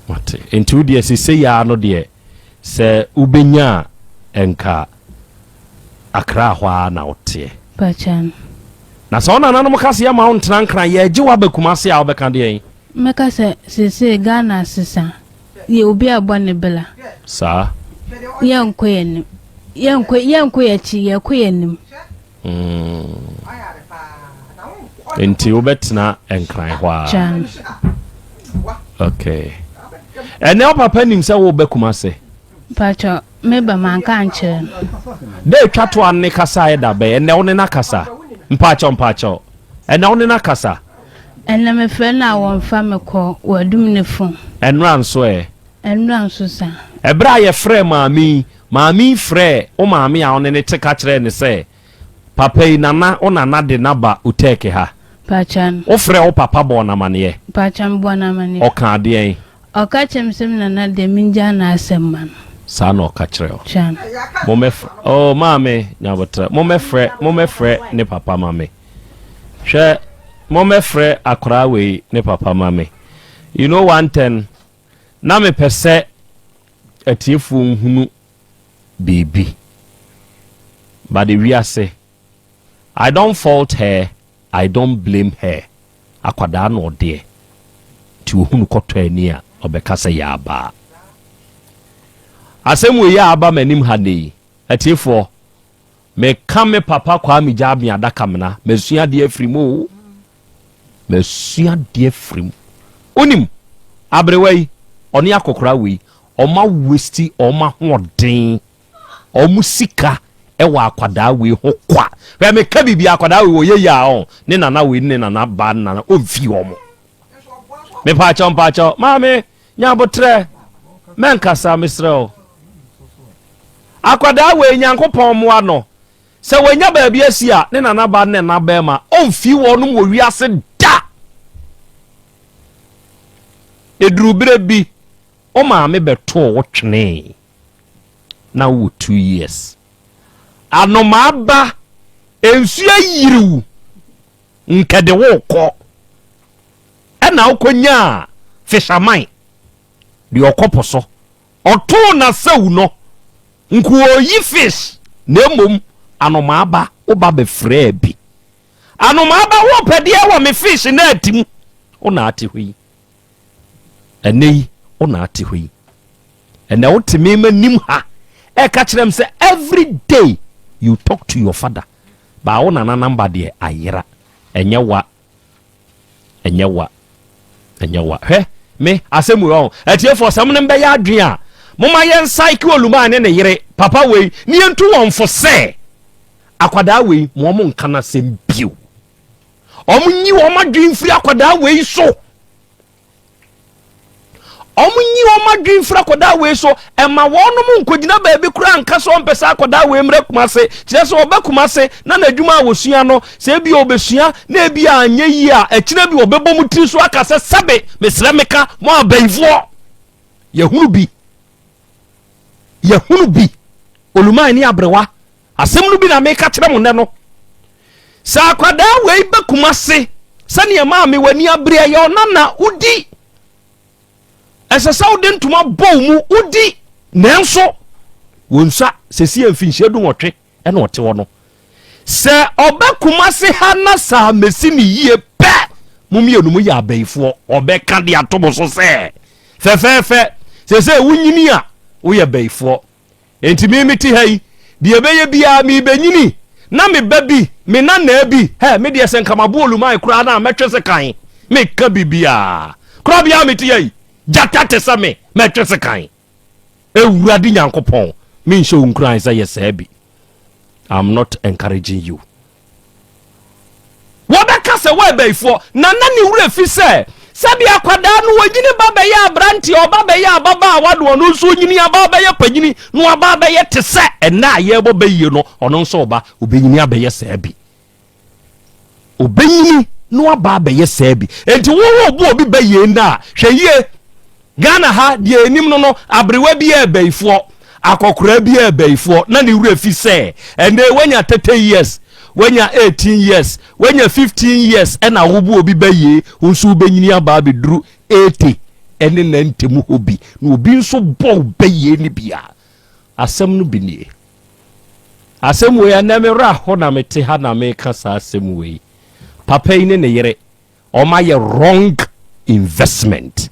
mate enti de se ya no de se ubenya enka akra hwa na ote pachan na so na nanom kase ya ma on tran kran ya gi wa bakumase a obeka de yin meka se Ghana sisa ye obi abone bela sa yanko yenim yanko ya chi ya ko yenim enti obetna enkran hwa chan okay ene o papa nim se wo bakumase pacha meba manka anche de twato an kasa eda be ene one na kasa mpacho ene one na kasa ene me fe na won fa me ko wadum ne fon enran so enran so sa ebra ye frɛ maami frɛ o maami a one ne teka kyerɛ ne se papa yi nana o nana de naba uteke ha pachan o frɛ o papa bo na mane pachan bo na mane o ka de en o ka chemsem nana de minja na asemman sa no ka kyerɛ o chan mo me o maami nyabotra mo me frɛ ne papa maami hwɛ Mama frɛ akora we ne papa mame. You know 110 na me pese atiefo nhunu baby. But the we say I don't fault her, I don't blame her. Akwada no de. Ti ohunu kɔtɔ ani a obeka sɛ ya aba. Asɛm we ya aba manim ha nei. Atiefo me kame papa kwa mi jab mi adaka mena mesua de afrimu. Mesua de afrimu. Onim abrewai oni akokora we oma westi oma hoden omu sika ewa akwada we ho kwa we me ka bibia akwada we wo ye ya on ne nana we ne nana ba nana omfi omo me pa cho mame nya botre men kasa misreo akwada we nyankopon mo ano se wanya ba bia si a ne nana ba ne na ba ma omfi wo no wo wiase da edurubere bi o maame beto wo twene na wo 2 years anoma ba ensu ayiriw nkede wo kɔ ɛna okonya fisherman de okopo so ɔto na sawu no nku oyi fish na mom anoma ba wo ba be frɛ bi anoma ba wo pɛde ɛwɔ me fish na atim wo na ate hoi ɛnei wo na ate hoi ɛna wo teme manim ha ɛka kyerɛm sɛ every day you talk to your father ba wo na number de ayera enyewa he me asemu ro etie for some ne be ya adwen a moma yen cycle oluma ne yere papa we ni entu won fo se akwada we mo nka na sem bio omunyi wo madwen firi akwada we so omunyi wo madwen firi akwada we so ema wonum nkogina ba bi kura nka so mpesa akwada we mre kumase kire so obakumase na nadwuma awosua no se bi obesua na bi anya yi a ekina bi obebom tiri so aka se sabe mesremeka mo abaifo yehunu bi oluman ni abrewa asem no bi na meka kire mo ne no sa akwada we bakumase sane ma me wani abre ye onana udi esesa uden tuma bow mu udi nenso wonsa sesi amfinhye du wotwe e na ote wo no se obakuma se ha na sa mesini yie pe mumienu mu ya abaifo obeka de atobo so se fefefe sese wunyini a wo ya baifo entimi miti hai de ebeye bia mi benyini na me babi me na na bi he me de senkamabu olumai kura na metwe se kan me ka bibia Krobea miti hai jata tesame metwese kan ewurade nyankopon me nso nkran say yesabi. I'm not encouraging you wabeka se we baifo na ni wura fi se sabi akwada no wagini baba ya abranti obaba ya ababa awado no nso nyini ababa ya panyini no ababa ya tese ena ye bo baye no ono nso oba obenyini abaye sabi obenyini no ababa ya sabi enti wo obu obi baye na hweye Ghana ha die enim no abrewa bi e baifo akokora bi e baifo na ne wura fi se ene wanya 30 years wanya 18 years wanya 15 years ena wobu obi baye unsu benyini aba beduru 80 ene na ntemu obi na obi nso bo baye ni bia asem no bi nie asem we ya na me ra ho na mete ha na me kasa asem we papa ine ne yere o ma ye wrong investment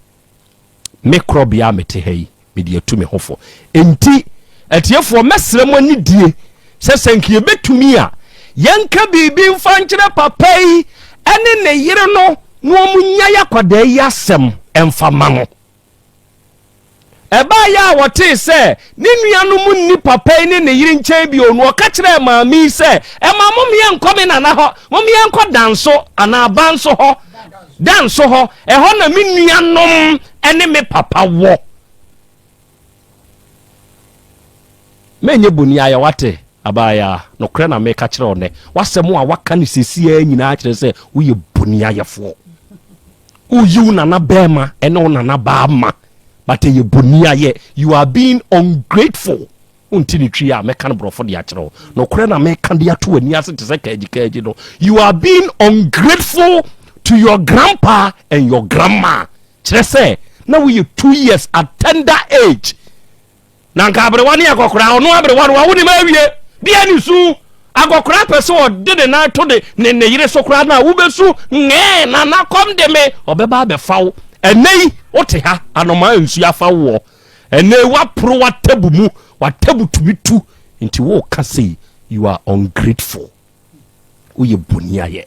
me Krobea mete hei me de atumi hofo enti atiefo mesrem ani die sesenkie betumi a yenka bibi mfa nkire papa yi ene ne yire no omunya yakwada yi asem emfa ma no eba ya wote se ne nuanom ni papa yi ne yire nchen bi onu ka kire maami se ema momye nkome na ho momye enko danso ana banso ho danso ho eho na me nuanom ene me papa wo menye boni aya wate abaya no kre na me ka kire one wasemu a waka ne sesi anyina kire se wo ye boni ayefo uyu nana bema ene wo nana baama but ye boni aye you are being ungrateful untini twi a me kan brofo de akire no kre na me kan de ato ani ase te se kaji no you are being ungrateful to your grandpa and your grandma. Say, now we 2 years at tender age. Nankabrewane akokra ono abrewane wa woni mawie bia ni su akokra pese o de na to de ne yire sokra na wo besu nge na kom de me obeba be fawo enei wote ha anoma nsu afawo enei wa pro wa tabu mu wa tabu tumitu nti wo ka say you are ungrateful uye boniaye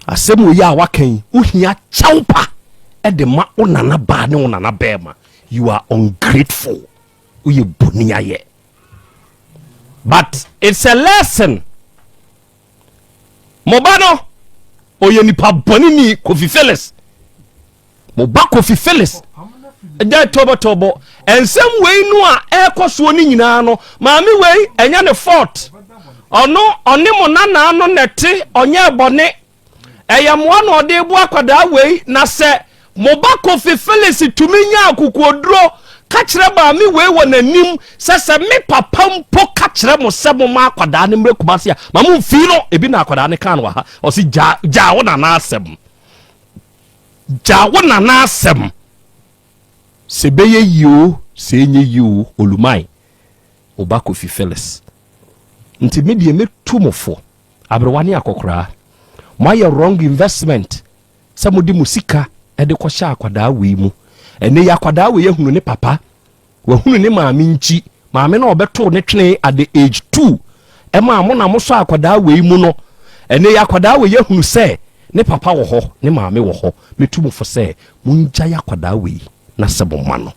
asemu ya wakan uhia chawpa e de ma onana ba ne onana bema. You are ungrateful. Uye boniaye. But it's a lesson. Mobano oye nipa boni ni Kofi Felix. Moba Kofi Felix. Eda tobo. And some way no a ekoso ni nyina no. Maami way enya ne fort. Ono oni mo nana no nete onye bone. Eyamwa no de bu akwada way na se Moba Kofi Felix tumi nya akukodro ka kire ba mi we won anim sese me papa mpo ka kire mo se mo ma akwada ne mre kuma se ya ma mo fi no ebi na akwada ne kan wa ha o si ja wona na asem se beye yo se nye yo olumai Moba Kofi Felix nti me die me tumofo abrewane akokra my wrong investment se mo di musika ede ko sha akwada we mu ene ya akwada we yehunu ne papa wa hunu ne maame nchi maame na obeto ne twene at the age 2 e ma mo na mo so akwada we mu no ene ya akwada we yehunu se ne papa wo ho ne maame wo ho metumu fo se munja ya akwada we na sebo ma no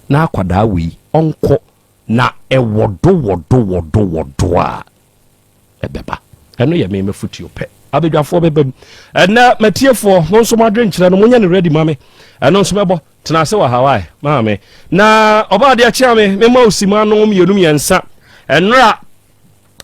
na akwada we onko na ewodo a ebeba eno ye me futu ope abedwafo bebem na matiefo no nso madwen kire no munya ne ready mame eno nso bebo tena se wa Hawaii mame na obade a chia me ma osima no mienum yensa enra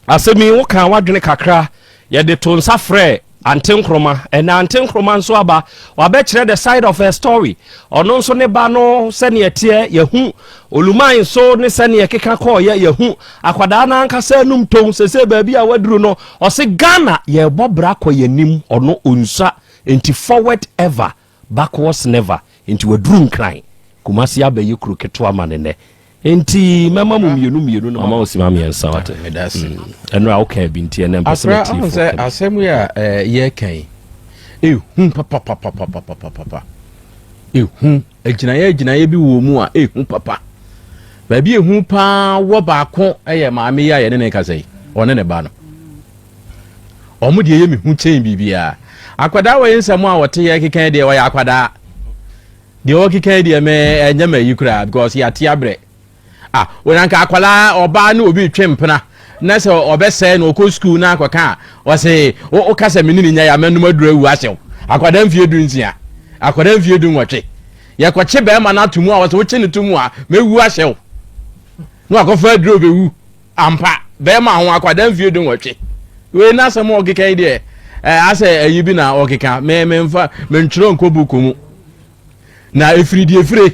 asemi wo kan wadwene kakra ye de to nsa frɛ antenkroma ena antenkroma nso aba wabe kire the side of a story ono nso ne ba no se ne etie yehu oluman so ne se ne keka ko yehu akwada na anka sa num ton sese ba bi a waduru no o se Ghana ye bobra ko yanim ono onsa enti forward ever backwards never enti waduru nkran kumasi abaye kuro keto amane ne enti mama mu mienu no mama osima miensa wate medasi eno a okay bi ntie na mpesement asemu ya ye kan papa aginaye bi wo mu a papa ba bi pa wo ba ko eye maame ya ye ne ka sei one ne ba no omo de ye mi hu chen bibia akwada wo nsemu a wote ye kekan de wo ya akwada de wo kekan de me enyama yikura because ya ti abre wonanka akwala oba na obi twempena na se obese na okọ school na akwaka o se o kasa menini nya ya manum adura wu ahyew akwada mfie du ntia akwada mfie du nwotwe ye kwache be ma na tumu a wo se wo che ne tumu a mewu ahyew no akofa adura obewu ampa be ma ho akwada mfie du nwotwe we na se mo okeka ide ase ayibi na okeka memfa mentwero nkobuku mu na efridi efre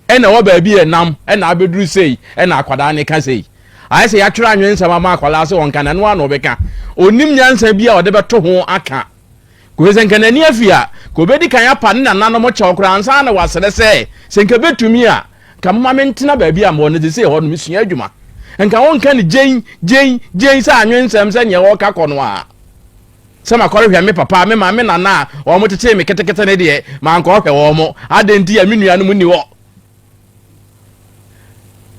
ena wo ba bi enam ena abeduru sei ena akwada ne ka sei ayi se ya twera anwensa mama akwala se wonka na no ano beka onim nyansa bi a ode beto ho aka ko senka na ni afia ko bedi kan apa na nano mo chawkura ansa na wasere se senka betumi a ka mama mentina ba bi a mo ne se ho no misua adwuma enka wonka ni jein sa anwensa mse nya wo ka kono a sama kore hwa me papa me mama na na o mo tete me ketekete ne de ma nka hwe wo mo adenti a menua no mu ni wo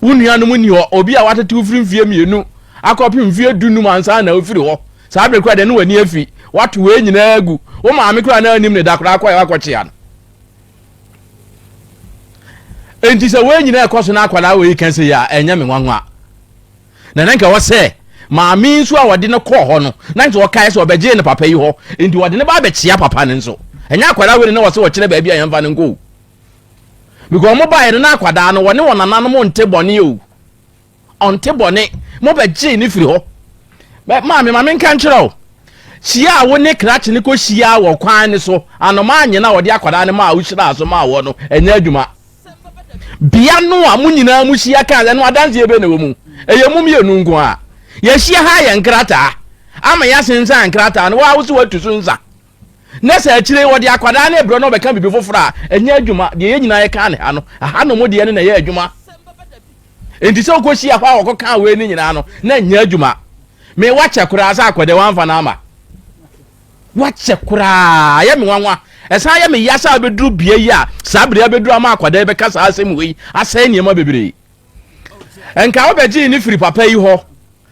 unuanu ni ho obi a watete ufiri mfie mienu akopi mfie dunu mansa na ofiri ho sa abre kwa de no wani afi watu we nyina agu wo maame kura na anim ne dakora akwa ya akwache an enti se we nyina ekoso na akwala we kan se ya enya me nwanwa na nanka wo se maame nso a wode ne kɔ ho no na nso wo kai se obeje ne papa yi ho enti wode ne ba be chia papa ne nso enya akwala we ne wo se wo kire ba bia yemfa ne nko because mo ba na akwada no wone wonana no mo nte bone o onte bone mo ba gi ni firi ho maame nkan kire o hia wo ne krache ne ko hia wo kwan ne so anoma anye na wode akwada ne ma wo hira so ma wo no enya adwuma bia no a mo nyina mo hia kan no adanse ebe na wo mu eye mu mienu nko a ye hia ha ye nkrata ama ya sensa nkrata no wa wo so watu so nsa nese achire wodi akwada na ebro no be kan bibi fofora enya adwuma de ye nyina ye kan ne ha no aha no mo de ne na ye adwuma enti se okoshi afa okoka we ni nyina no na nya adwuma me wache kura asa akwada wanfa na ama wache kura ye me wanwa esa ye me yasa abedru bie yi a sabre abedru ama akwada be kasa asem we asa niema bebre enka obeji ni firi papa yi ho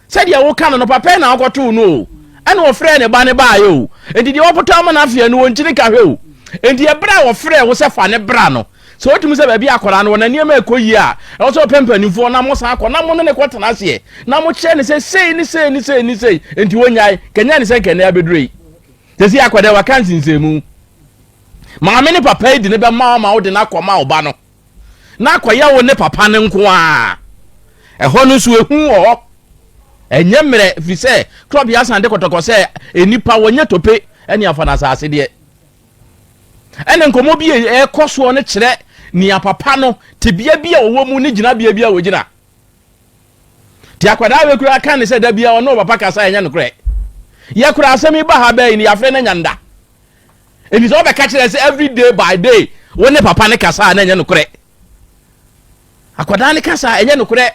se de wo kan no papa na akoto no ana wo frɛ ne ba ne ba yo enti de wo poto ama na afia no wonkyiri ka hwe o enti e bra wo frɛ wo se fa ne bra no so otum se ba bi akora no na niema ekoyi a e so pempanifo na mo sa akɔ na mo ne kwotena ase na mo kyɛ ne se sei enti wonyai kanya ne se kanya abedrei tesi akwada wa kan sinsemu maame ne papa yi de ne be ma wo de na akɔma wo ba no na akɔya wo ne papa ne nko a ɛhɔ no so ehu wɔ enye mre fi se Krobea Asante kotoko se enipa wonye tope eni afa na asase de ene nkomo bi ekoso ne kire ni apapa no tebia bia owo mu ne gina bia wo gina ti akwada we kura kan se da bia ono papa kasa enya no kure ye kura asemi ba ha ba ni afre na nyanda eni so be ka kire se every day by day woni papa ne kasa na enya no kure akwada ne kasa enya no kure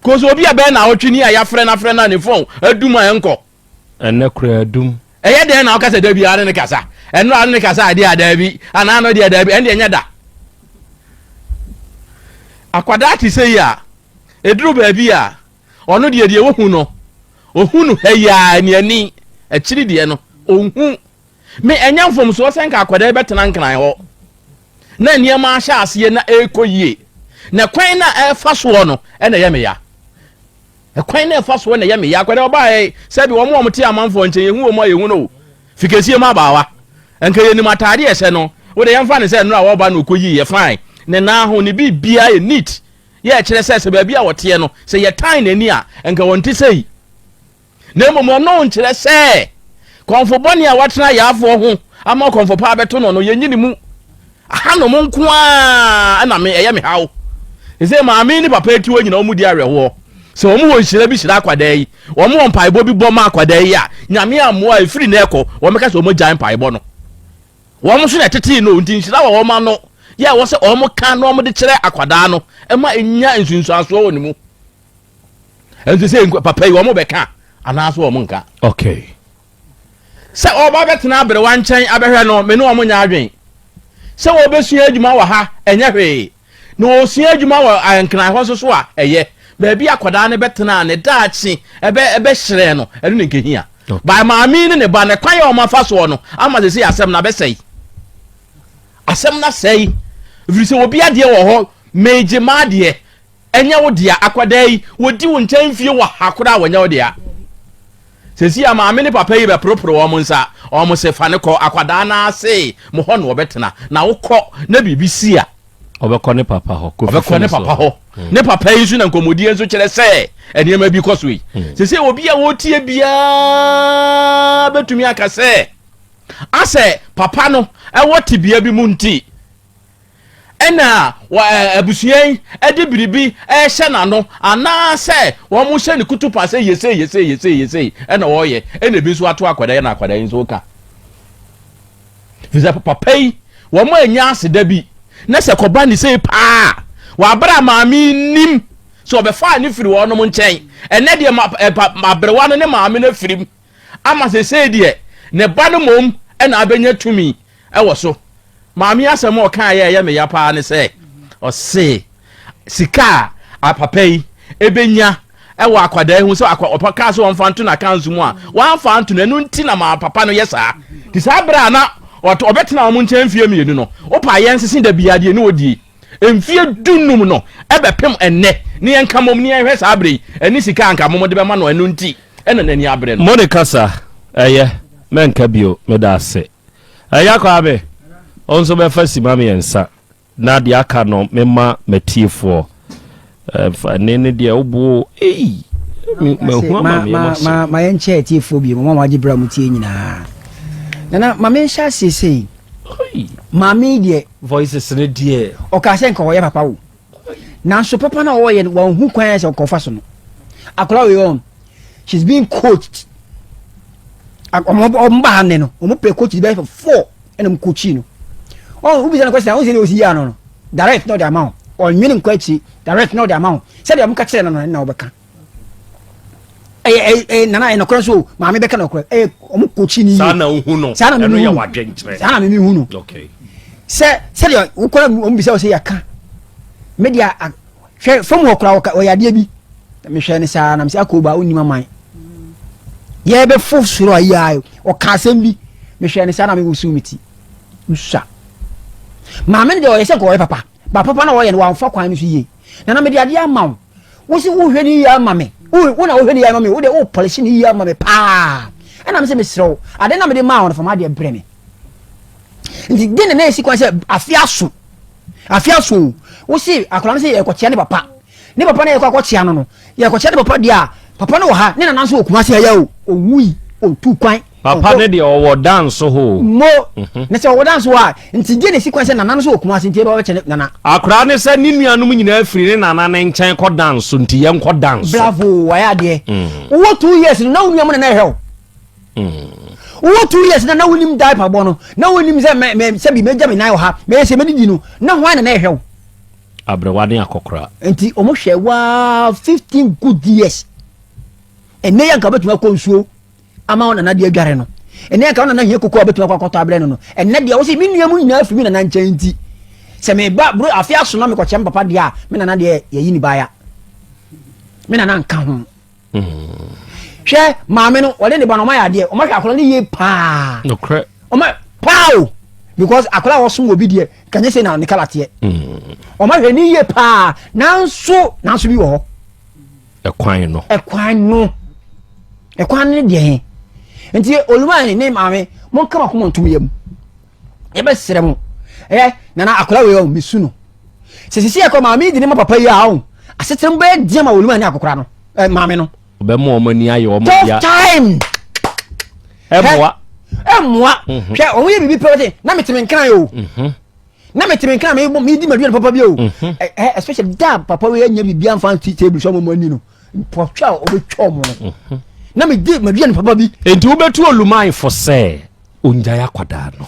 koso obi abe na otwini a ya frɛ na ne phone adum a enko enne kura adum eye de na okasa da bi are ne kasa eno are ne kasa ade ada bi ana no de ada bi ende enya da akwada ti sei a eduru ba bi a ono de wohu no ohunu heya ni ani akiri de no ohun me enya mfom so senka akwada betena nkran ho na niema ahya ase na ekoyie na kwan na efa so no ena ye me ya ekwan na efa so na ye me ya akwada oba se bi wo mo ti amanfo nche yehu wo mo yehu no fikesie ma bawa enka ye ni matade ese no wo de yemfa ne se no a wo ba no koyi ye fine ne na ho ne bi bia ye neat ye kire se ba bia wote no se ye tan na ni a enka wonti sei na momo no nkire se konfo boni a watena ya afo ho ama konfo pa beto no ye nyini mu aha no mo nko a na me eye me hawo ese ma ami ni papa eti wo nyina omu di areho se omu wo nhira bi hira akwada yi omu won paibo bi bo ma akwada yi a nyame amoa efiri na eko wo meka se omu jan paibo no wo mo so na tete no nti nhira wo ma no ya wo se omu kan no omu de kire akwada no e ma enya nsunsu aso wo ni mu enso se papa yi wo mo be ka ana aso wo mo nka okay se oba betena abere wan nchen abehwe no me no omu nya adwen se wo besua adwuma wa ha enye hwe no osua adwuma wa ankran ho so a eye ba bi akwada ne betena ne daachi ebe hyere no enu ne nkehia ba maami ne ba ne kwan ya o mafa so no ama se asem na besei asem na sei vrise obi ade wo ho meje ma de enye wo dia akwada yi wodi wo nchen fie wa hakora wanya wo dia sesi maami ne papa yi be propro wo mo nsa o mo se fa ne ko akwada na ase mo ho no obetena na wo ko na bibisi a obekɔ ne papa ho obekɔ ne papa ho ne papa yi su na nkomodi enso kyerɛ sɛ enema bi kɔ so yi sesi obi a wotie bia betumi aka sɛ ase papa no ɛwɔ bia bi mu nti ɛna abusuan ɛde biribi ɛhyɛ na no ana sɛ wɔn mo hyɛ ne kutupa sɛ yese ɛna wɔyɛ ɛna bi nso ato akwada na akwada nso ka fisa papa yi wɔn mo anya aseda bi na sɛ kɔba ne sɛ paa wa bra maami nim so obefa ne firi wo no mo nkyɛn ɛnɛ de mabrewa no ne maami na firim ama sɛ de ne ba no mom ɛna abenya tumi ɛwɔ so maami asɛm o kan ye me ya paa ne sɛ o se sika apapai ebenya ɛwɔ akwada hu sɛ akwa so wonfanto na kanzu mu a wonfanto na nu nti na ma papa no yesa ti sa bra na obetena mo nkyɛn fie mienu no opa yɛn sisi da biade ne odie emfie dunum no ebepem enne ne yenka mom ne yenhwɛ sa abre eni sika anka mom de bema no enu nti ena nani abre no Monica sa eye menka bio medase aya kwa abe onso be fa sima me yensa na de aka no mema matiefo fa ne de obo ma yenche atiefo bi mama waje bra mutie nyina nana mama nsha sesei mami de voices ne die o ka se nka wo ye papa wo na so papa na wo ye wo hu kwan se ko fa so no akola we on she's being coached omba ne no omo pe coach be for 4 and coach no oh ubi na question who say o si ya no direct not the amount or meaning kwachi direct not the amount say dem ka kire no na obeka nana no so maame beka no omo coach ni sana hu no eno ya wadwenkyere sana me hu no okay say de ukora omo bi say o say yaka media hwe from okra o ya de bi me hwe ne sa na me say akoba oni maman ye be fo suro ayi o ka asem bi me hwe ne sa na me wusu miti usha maame de o ye se ko papa ba papa na wo ye no amfa kwan no so ye na me de ade ama wo si wo hwe ni ya ama me wo na wo hwe ni ya ama me wo de wo polish ni ya ama me pa na me se me sro ade na me de ma won from ade bre me ndi de na esi kwan se afiaso wo si akora no se ye ko tia ne papa na ye ko tia no ye ko tia ne papa dia papa no wo ha ne na nanso okuma se ya o owui o tu kwan papa ne de owo dance ho mo ne se owo dance wa nti de ne sequence na nanso okuma se nti e ba we nana akora ne se ni nuanum nyina afiri ne nana ne nkyɛn kɔ dance nti ye nkɔ dance bravo wa ya de wo 2 years na wo nuam na hel wo 2 years na wonim diaper bo no na wonim se bi meja me na ha me se medidi no na hwan na hel abrewade akokora nti omo hwe wa 15 good years ene ya nka betuma konsuo ama ona na de adware no ene ya nka ona na hie kokko betuma kwakoto abre no ene de wo se mi nuamu nyina afi mi na nkyɛn nti se me ba bro afia so na me kwachem papa de a me na de yayi ni baya me na nka ho hwe maame no wole ne ba no ma ya de o ma hwa akora ne ye pa no kre o ma pao because akora wo som obi de kanye se na ne kalate o ma hwe ni ye pa nanso bi wo ho ekwan ne de nti olumani ne maame mon kama ko montum yam e be serem nana akora we o misu no sisi e ko maame di ne ma papa yi a o asetem be de ma olumani akokora no maame no be mo omani aye o mo ya time emwa hwe o ye bibi pete na meteme nkan yo na meteme nkan me di madua papa bi o especially da papa we anya bibi amfa table so mo ani no potwa o be twom no na me di madua papa bi enti wo betu oluman for say onja ya kwada no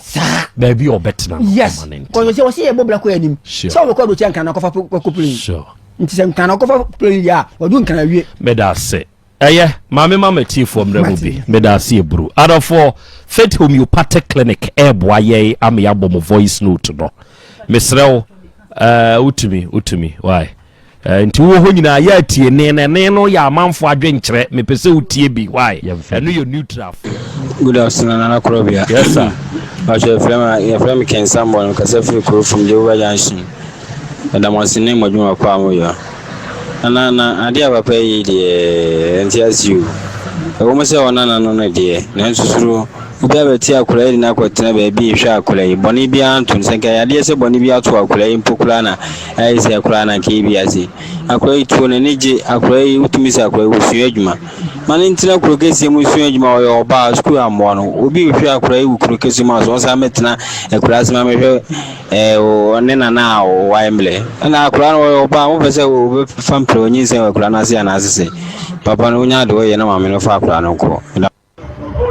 ba bi obetina no yes ko so se ye bobla ko anim so we ko do chan kan na kofa ko play sure nti se kan na kofa play ya odu kan awie meda se mama tifo mrebubi meda se ebru adofo Faith Homeopathic Clinic eboa ye am ya bom voice note no mesrew utumi why nti wo ho nyina ya tie ne no ya amanfo adwenkyere mepese utie bi why eno you neutral. Good afternoon, Nana Krobea. Yes sir. Your friend can someone Kasafi crew from Jehovah Junction. And I was in name of Juma Pamoya. And I dear papa the NTSU. I almost say on an dear. Nansu Ubewe tia kule na kwa tina bebi isha kule Bonibia tunisenge ya liye se Bonibia tuwa kule impukulana Aise ya kulana kibi azi Akule ituone niji akule utumisi akule usuye juma Mani ntina kulukesi ya usuye juma wa oba siku ya mwano Ubi ushuye akule ukulukesi maso Wasa ametina kulasi mameshe nena nao wa emle Ana akulana wa oba Mufese ube fample onyise wa kulana siya nasise Papa na unyado ye na maminofa akulana uko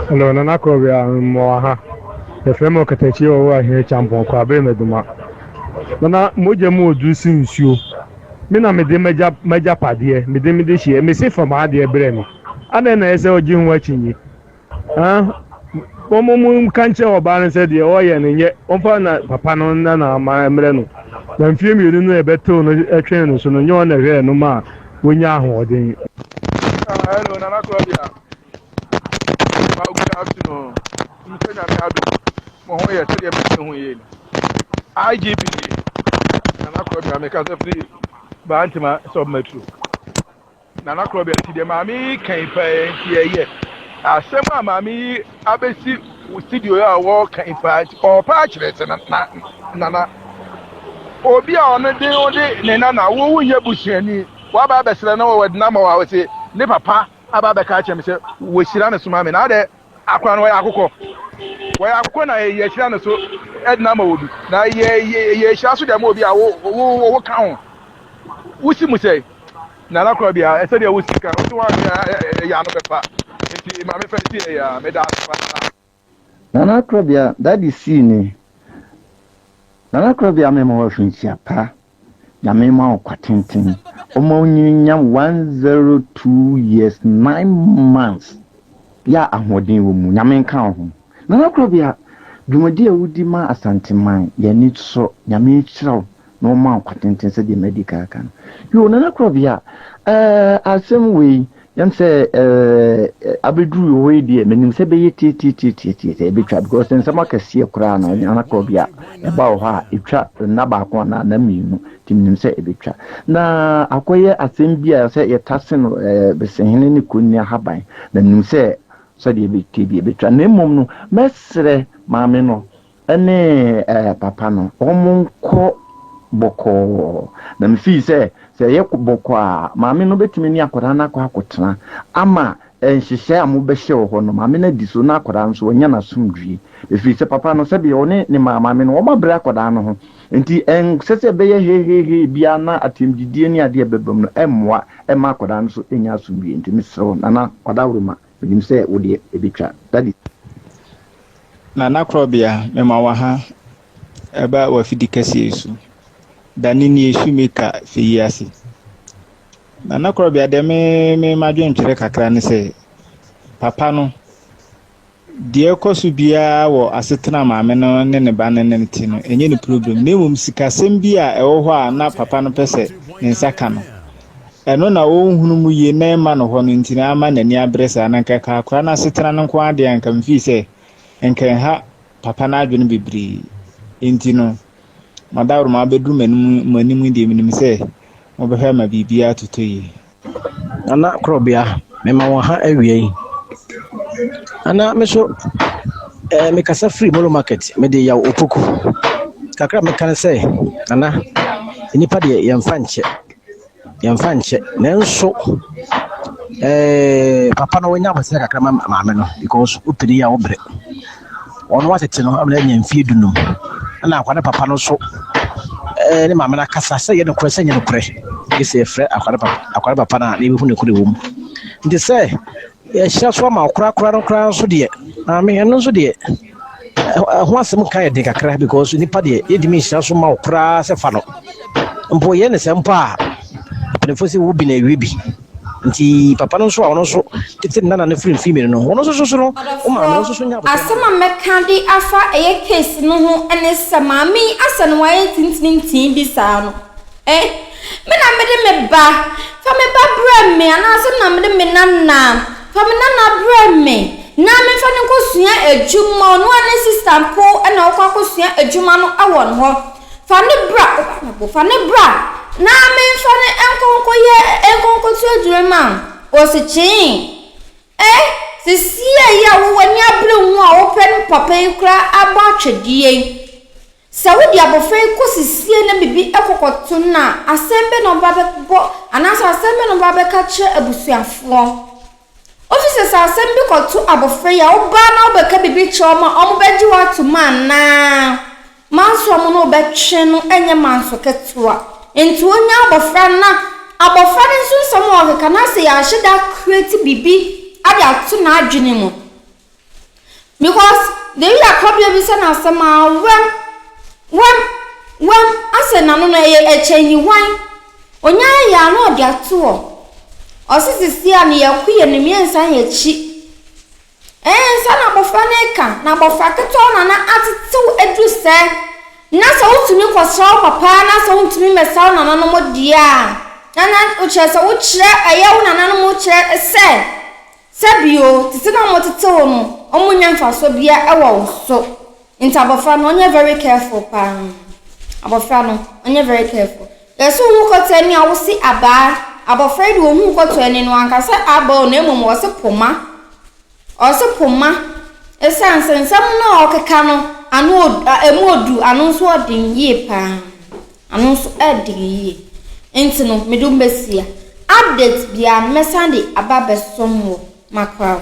Hello, Nana Krobea Moha. The family Katachi over here, Champon, Kwabe Meduma. Nana Moja Mo do since you. Mina Mede Major Padie, Medemidishi, and Missy from Adia Bremy. And then I saw Jim watching you. Momo can't show a balance said the oil and yet, Ompana, Papano, Nana, my Emreno. Then film you didn't know a better a train, so no one there no more when you're holding. Hello, Nana Krobea. Good afternoon. You can have Mohoya to the American IGP. Nana Krobea make us a free Bantima submetro. Nana Krobea to the Mammy came pay here. As some Mammy Abbey studio walk in fact or patchless and Nana. Obi on a day or day, Nana, who you busheni, what about the Selano with Namo? I would say, Nipapa. Ababa catch him say we shirana sumame na de akwan wa akoko wa akoko na ye shirana so edna ma obi na ye shira so dem obi a wo kan wusi mu say na la Krobea e say de wusi kan so wa ya no befa enti maame fɛnti ya me da afa Nana Krobea that is seen Nana Krobea me mo hwinchia pa ya me ma okwatintin omo nyinya 102 years 9 months ya ahoden wo mu nyame nka ho Nana Krobea dwumadi awudi ma Asante man ya ni so nyame kyerɛw no ma okwatintin se de medical kan yo Nana Krobea asem we yam say abedru we de menim se be yeti betwa because sen sama kase kura na Nana Krobea e ba ho a etwa na ba ko na minu timnim se betwa na akoye asem bia se yetase no besehene ne kunni haban na nim se so de betwa na mom no mesre maame no ene papa no omonko boko na mfi se ye boko a maame no betimi ni akoda na akotena ama enhyehyɛ a mo behye ho no maame na diso na akoda nso onya na sumdwi efi se papa no se bi one ni maame no o mabre akoda no ho enti en sese be ye he bia na atemdidie ni ade bebam no emmoa ema akoda nso enya sumdwi enti misro na akoda wuruma nim se wo de ebitwa that is Nana Krobea me ma wa ha eba wa fidi kase yesu dani ni yesu meka fiase Nana Krobea de me madwen twere kakra ne se papa no de ekosu bia wo asetena maame no ne ba ne ti no enye ni problem na mum sikasem bia ewo ho a na papa no pese ne nsaka no eno na wo hunu mu ye na ma no ho no ntina ama nani abresa na nkaka akwa na asetena no kwa de anka mfi se enkan ha papa na adwene bibiri intino madawro ma bedru manim de minim se mo behwe ma bibia totoyi Nana Krobea me ma wa ha awie ana me so me kasa free molo market me de ya opoku kakra me kan se ana nipa de yemfa nche nenso papa no wonya bose kakra maame no because upiri ya obre ono watete no amna nya mfie dunum na akwa papa no so ni maame na kasa se ye no kure se nye no kure ise frɛ akwara papa na ne hu ne kure wom ndi se ye hya so ma kura so de maame no so de ho asem kan ye de kakra because nipa de ye di mi hya so ma kura se fa no mpo ye ne se mpa prefosi wo bi na ewi nti papa no so a wono so tete nana ne free female no wono so no o ma no so nya asema meka di afa eye case no ho ene samami asa no waye tintin bi sa no me na me de me ba fa me ba bra me ana so na me de me nana fa me nana bra me na me fa ne ko sua adwuma no ane sister ko na ko akosua adwuma no awon ho fa ne bra na me fa ne enkonko ye enkonko tu adwuma o se chin sisi ya wo wani abre hu a wo pen papa kra aba twedie Saudi abofra ko sisi na bibi ekokoto na asembe no ba bo anasa asembe no ba ka che abusuafo offices asembe koto abofra ya oba na obeka bibi choma omo beji watu man na manso mo no betwe no enye manso ketua enti onya abofra nso somo okeka na se ya heda create bibi ade atu na adwene mu because the ya Krobea bi se na asema Wam ase nanu na ye echenyi wan onya ya na odi atu o sisi a ne yakuye ne miensa ye chi nsa na bofra ne ka na bofra keto na atetew edu se na so utumi kwosra papa na so utumi mesa na no modia na uche se uchire ayew na no mo chire se bio titi na mo tetew no omunya mfaso bia ewo so Inta abofra no onye very careful pa. Abofra no onye very careful. Yeso hu ko tani a wo si aba. Abofra de hu ko tani no anka se aba na emom wo se poma. O se poma. Esanse nsam na okeka no anu emodu anu so odin ye pa. Anu so edin ye. Enti no medum besia. Update bia mesande aba besomwo makra.